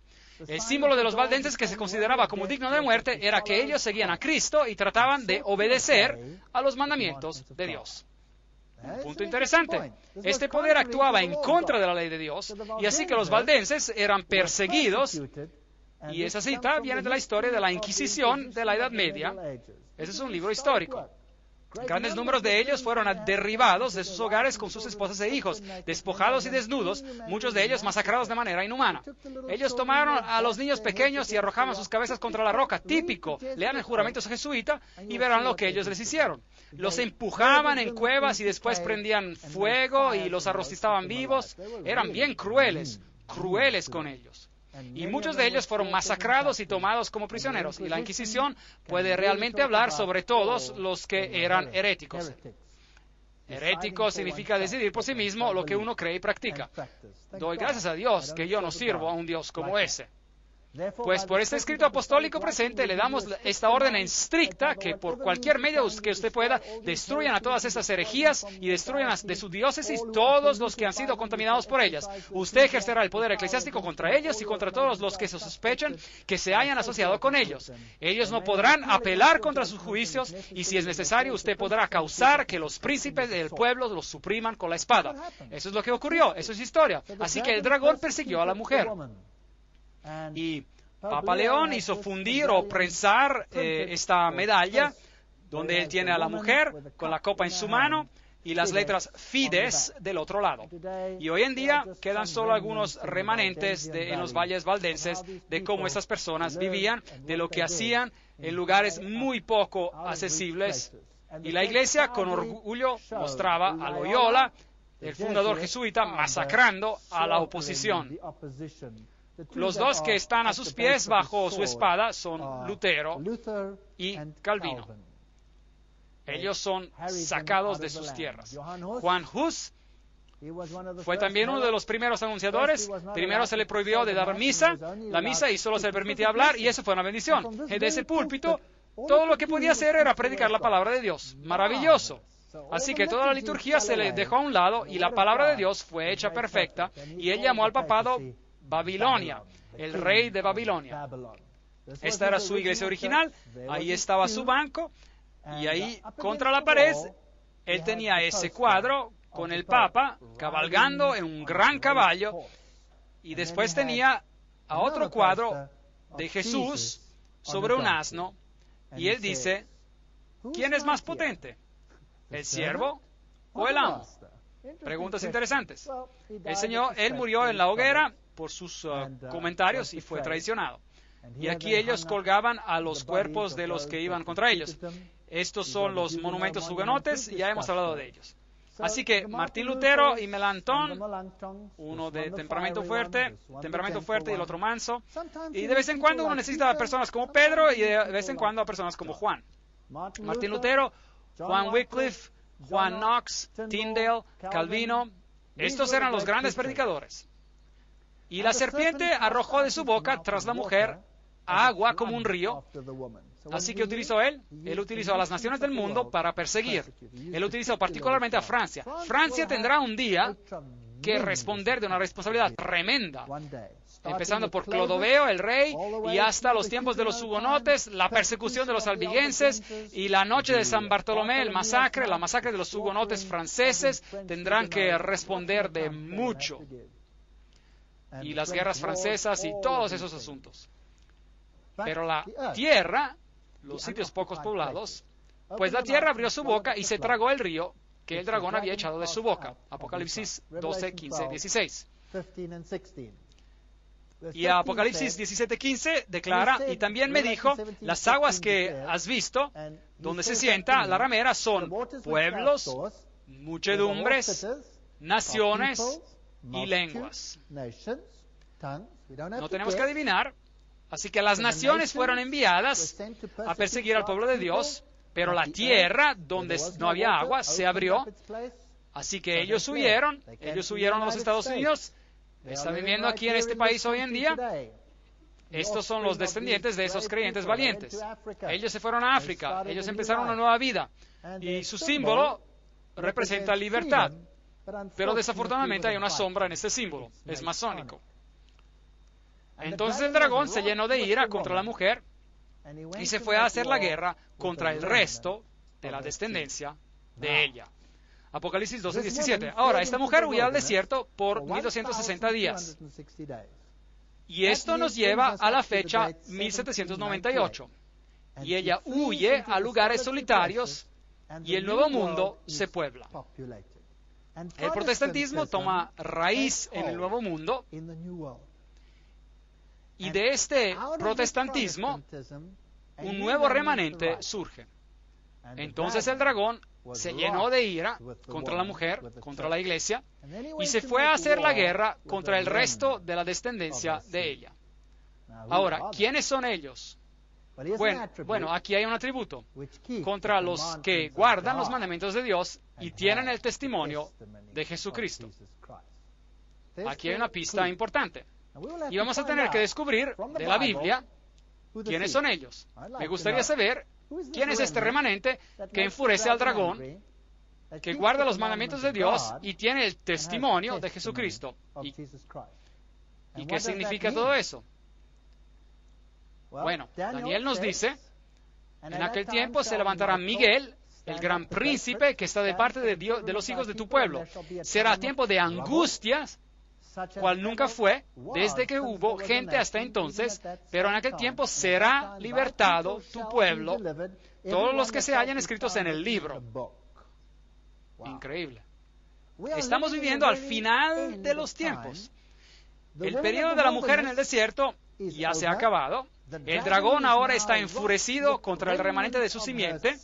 El símbolo de los valdenses que se consideraba como digno de muerte era que ellos seguían a Cristo y trataban de obedecer a los mandamientos de Dios. Un punto interesante. Este poder actuaba en contra de la ley de Dios, y así que los valdenses eran perseguidos, y esa cita viene de la historia de la Inquisición de la Edad Media. Ese es un libro histórico. Grandes números de ellos fueron derribados de sus hogares con sus esposas e hijos, despojados y desnudos, muchos de ellos masacrados de manera inhumana. Ellos tomaron a los niños pequeños y arrojaban sus cabezas contra la roca, típico. Lean el juramento jesuita y verán lo que ellos les hicieron. Los empujaban en cuevas y después prendían fuego y los arrostizaban vivos. Eran bien crueles con ellos. Y muchos de ellos fueron masacrados y tomados como prisioneros. Y la Inquisición puede realmente hablar sobre todos los que eran heréticos. Herético significa decidir por sí mismo lo que uno cree y practica. Doy gracias a Dios que yo no sirvo a un Dios como ese. Pues por este escrito apostólico presente le damos esta orden estricta que por cualquier medio que usted pueda, destruyan a todas estas herejías y destruyan de su diócesis todos los que han sido contaminados por ellas. Usted ejercerá el poder eclesiástico contra ellos y contra todos los que se sospechen que se hayan asociado con ellos. Ellos no podrán apelar contra sus juicios y si es necesario usted podrá causar que los príncipes del pueblo los supriman con la espada. Eso es lo que ocurrió, eso es historia. Así que el dragón persiguió a la mujer. Y Papa León hizo fundir o prensar esta medalla donde él tiene a la mujer con la copa en su mano y las letras Fides del otro lado. Y hoy en día quedan solo algunos remanentes en los valles valdenses de cómo esas personas vivían, de lo que hacían en lugares muy poco accesibles. Y la iglesia con orgullo mostraba a Loyola, el fundador jesuita, masacrando a la oposición. Los dos que están a sus pies bajo su espada son Lutero y Calvino. Ellos son sacados de sus tierras. Juan Hus fue también uno de los primeros anunciadores. Primero se le prohibió de dar misa, la misa, y solo se le permitía hablar, y eso fue una bendición. De ese púlpito, todo lo que podía hacer era predicar la palabra de Dios. Maravilloso. Así que toda la liturgia se le dejó a un lado y la palabra de Dios fue hecha perfecta, y él llamó al papado Babilonia, el rey de Babilonia. Esta era su iglesia original, ahí estaba su banco, y ahí contra la pared él tenía ese cuadro con el Papa cabalgando en un gran caballo, y después tenía a otro cuadro de Jesús sobre un asno, y él dice, ¿quién es más potente? ¿El siervo o el amo? Preguntas interesantes. Él murió en la hoguera por sus comentarios y fue traicionado. Y aquí ellos colgaban a los cuerpos de los que iban contra ellos. Estos son los monumentos hugonotes, y ya hemos hablado de ellos. Así que Martín Lutero y Melanchthon, uno de temperamento fuerte y el otro manso, y de vez en cuando uno necesita a personas como Pedro y de vez en cuando a personas como Juan. Martín Lutero, Juan Wycliffe, Juan Knox, Tyndale, Calvino, estos eran los grandes predicadores. Y la serpiente arrojó de su boca tras la mujer agua como un río. Así que él utilizó a las naciones del mundo para perseguir. Él utilizó particularmente a Francia. Francia tendrá un día que responder de una responsabilidad tremenda, empezando por Clodoveo, el rey, y hasta los tiempos de los hugonotes, la persecución de los albigenses, y la noche de San Bartolomé, la masacre de los hugonotes franceses, tendrán que responder de mucho. Y las guerras francesas y todos esos asuntos. Pero la tierra, los sitios pocos poblados, pues la tierra abrió su boca y se tragó el río que el dragón había echado de su boca. Apocalipsis 12, 15, 16. Y Apocalipsis 17, 15 declara, y también me dijo, las aguas que has visto, donde se sienta la ramera, son pueblos, muchedumbres, naciones y lenguas. No tenemos que adivinar. Así que las naciones fueron enviadas a perseguir al pueblo de Dios, pero la tierra donde no había agua se abrió. Así que ellos huyeron a los Estados Unidos. Están viviendo aquí en este país hoy en día. Estos son los descendientes de esos creyentes valientes. Ellos se fueron a África, ellos empezaron una nueva vida. Y su símbolo representa libertad. Pero desafortunadamente hay una sombra en este símbolo, es masónico. Entonces el dragón se llenó de ira contra la mujer y se fue a hacer la guerra contra el resto de la descendencia de ella. Apocalipsis 12, 17. Ahora, esta mujer huyó al desierto por 1260 días. Y esto nos lleva a la fecha 1798. Y ella huye a lugares solitarios y el nuevo mundo se puebla. El protestantismo toma raíz en el nuevo mundo, y de este protestantismo un nuevo remanente surge. Entonces el dragón se llenó de ira contra la mujer, contra la iglesia, y se fue a hacer la guerra contra el resto de la descendencia de ella. Ahora, ¿quiénes son ellos? Bueno, aquí hay un atributo contra los que guardan los mandamientos de Dios y tienen el testimonio de Jesucristo. Aquí hay una pista importante. Y vamos a tener que descubrir de la Biblia quiénes son ellos. Me gustaría saber quién es este remanente que enfurece al dragón, que guarda los mandamientos de Dios y tiene el testimonio de Jesucristo. ¿Y qué significa todo eso? Bueno, Daniel nos dice, en aquel tiempo se levantará Miguel, el gran príncipe que está de parte de Dios, de los hijos de tu pueblo. Será tiempo de angustias, cual nunca fue, desde que hubo gente hasta entonces, pero en aquel tiempo será libertado tu pueblo, todos los que se hallan escritos en el libro. Increíble. Estamos viviendo al final de los tiempos. El periodo de la mujer en el desierto ya se ha acabado. El dragón ahora está enfurecido contra el remanente de su simiente,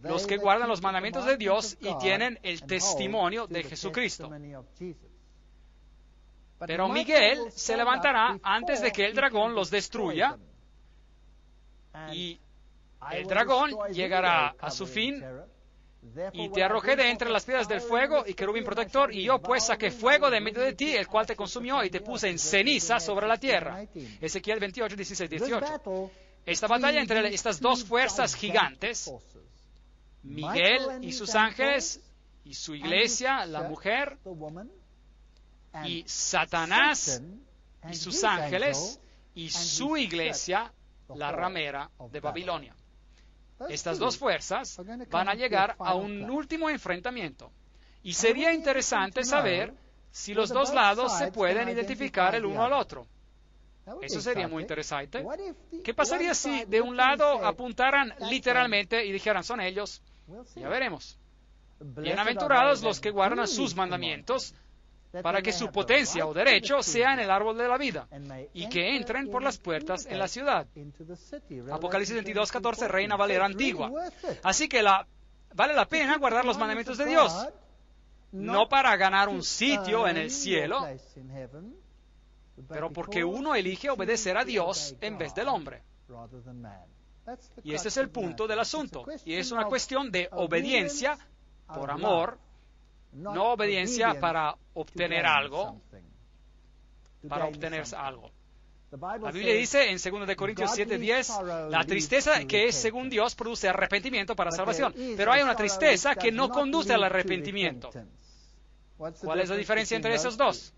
los que guardan los mandamientos de Dios y tienen el testimonio de Jesucristo. Pero Miguel se levantará antes de que el dragón los destruya, y el dragón llegará a su fin, y te arrojé de entre las piedras del fuego y querubín protector, y yo pues saqué fuego de medio de ti, el cual te consumió, y te puse en ceniza sobre la tierra. Ezequiel 28, 16, 18. Esta batalla entre estas dos fuerzas gigantes, Miguel y sus ángeles, y su iglesia, la mujer, y Satanás y sus ángeles, y su iglesia, la ramera de Babilonia. Estas dos fuerzas van a llegar a un último enfrentamiento. Y sería interesante saber si los dos lados se pueden identificar el uno al otro. Eso sería muy interesante. ¿Qué pasaría si de un lado apuntaran literalmente y dijeran, son ellos? Ya veremos. Bienaventurados los que guardan sus mandamientos, para que su potencia o derecho sea en el árbol de la vida, y que entren por las puertas en la ciudad. Apocalipsis 22, 14, Reina Valera Antigua. Así que vale la pena guardar los mandamientos de Dios, no para ganar un sitio en el cielo, pero porque uno elige obedecer a Dios en vez del hombre. Y este es el punto del asunto, y es una cuestión de obediencia por amor, no obediencia para obtener algo, La Biblia dice en 2 Corintios 7:10, la tristeza que es según Dios produce arrepentimiento para salvación, pero hay una tristeza que no conduce al arrepentimiento. ¿Cuál es la diferencia entre esos dos?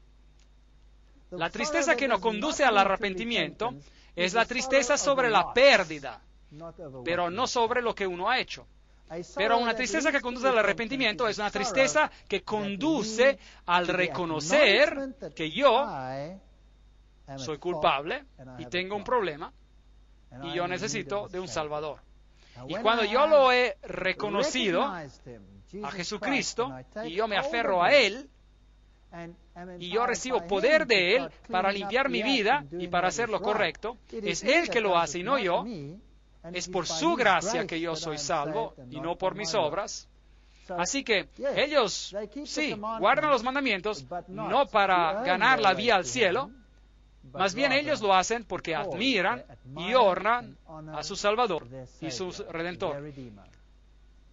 La tristeza que no conduce al arrepentimiento es la tristeza sobre la pérdida, pero no sobre lo que uno ha hecho. Pero una tristeza que conduce al arrepentimiento es una tristeza que conduce al reconocer que yo soy culpable y tengo un problema y yo necesito de un Salvador. Y cuando yo lo he reconocido a Jesucristo y yo me aferro a Él y yo recibo poder de Él para limpiar mi vida y para hacer lo correcto, es Él que lo hace y no yo. Es por su gracia que yo soy salvo y no por mis obras. Así que ellos, sí, guardan los mandamientos no para ganar la vía al cielo, más bien ellos lo hacen porque admiran y honran a su Salvador y su Redentor.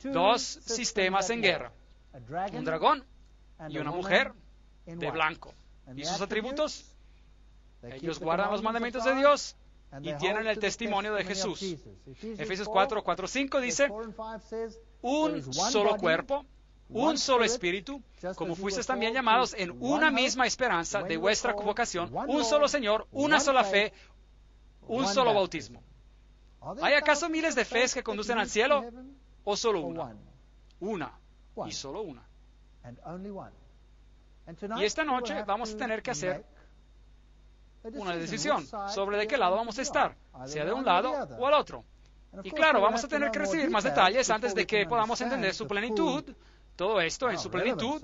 Dos sistemas en guerra, un dragón y una mujer de blanco. ¿Y sus atributos? Ellos guardan los mandamientos de Dios y tienen el testimonio de Jesús. Efesios 4, 5 dice, un solo cuerpo, un solo espíritu, como fuisteis también llamados en una misma esperanza de vuestra vocación, un solo Señor, una sola fe, un solo bautismo. ¿Hay acaso miles de fees que conducen al cielo? ¿O solo una? Una, y solo una. Y esta noche vamos a tener que hacer una decisión sobre de qué lado vamos a estar, sea de un lado o al otro. Y claro, vamos a tener que recibir más detalles antes de que podamos entender su plenitud. Todo esto en su plenitud.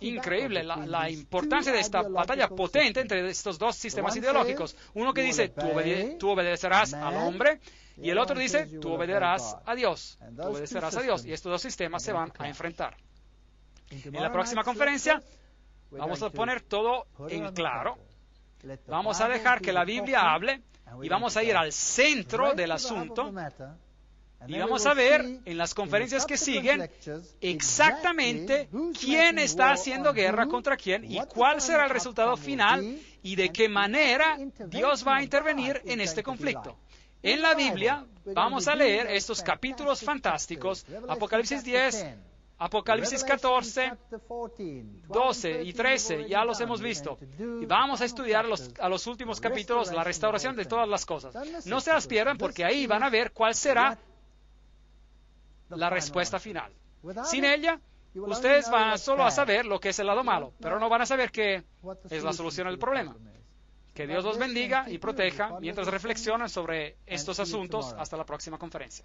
Increíble la importancia de esta batalla potente entre estos dos sistemas ideológicos. Uno que dice, tú obedecerás al hombre, y el otro dice, tú obedecerás a Dios. Tú obedecerás a Dios. Y estos dos sistemas se van a enfrentar. En la próxima conferencia vamos a poner todo en claro. Vamos a dejar que la Biblia hable y vamos a ir al centro del asunto. Y vamos a ver en las conferencias que siguen exactamente quién está haciendo guerra contra quién y cuál será el resultado final y de qué manera Dios va a intervenir en este conflicto. En la Biblia vamos a leer estos capítulos fantásticos, Apocalipsis 10, Apocalipsis 14, 12 y 13, ya los hemos visto. Y vamos a estudiar a los últimos capítulos, la restauración de todas las cosas. No se las pierdan porque ahí van a ver cuál será la respuesta final. Sin ella, ustedes van solo a saber lo que es el lado malo, pero no van a saber qué es la solución al problema. Que Dios los bendiga y proteja mientras reflexionan sobre estos asuntos. Hasta la próxima conferencia.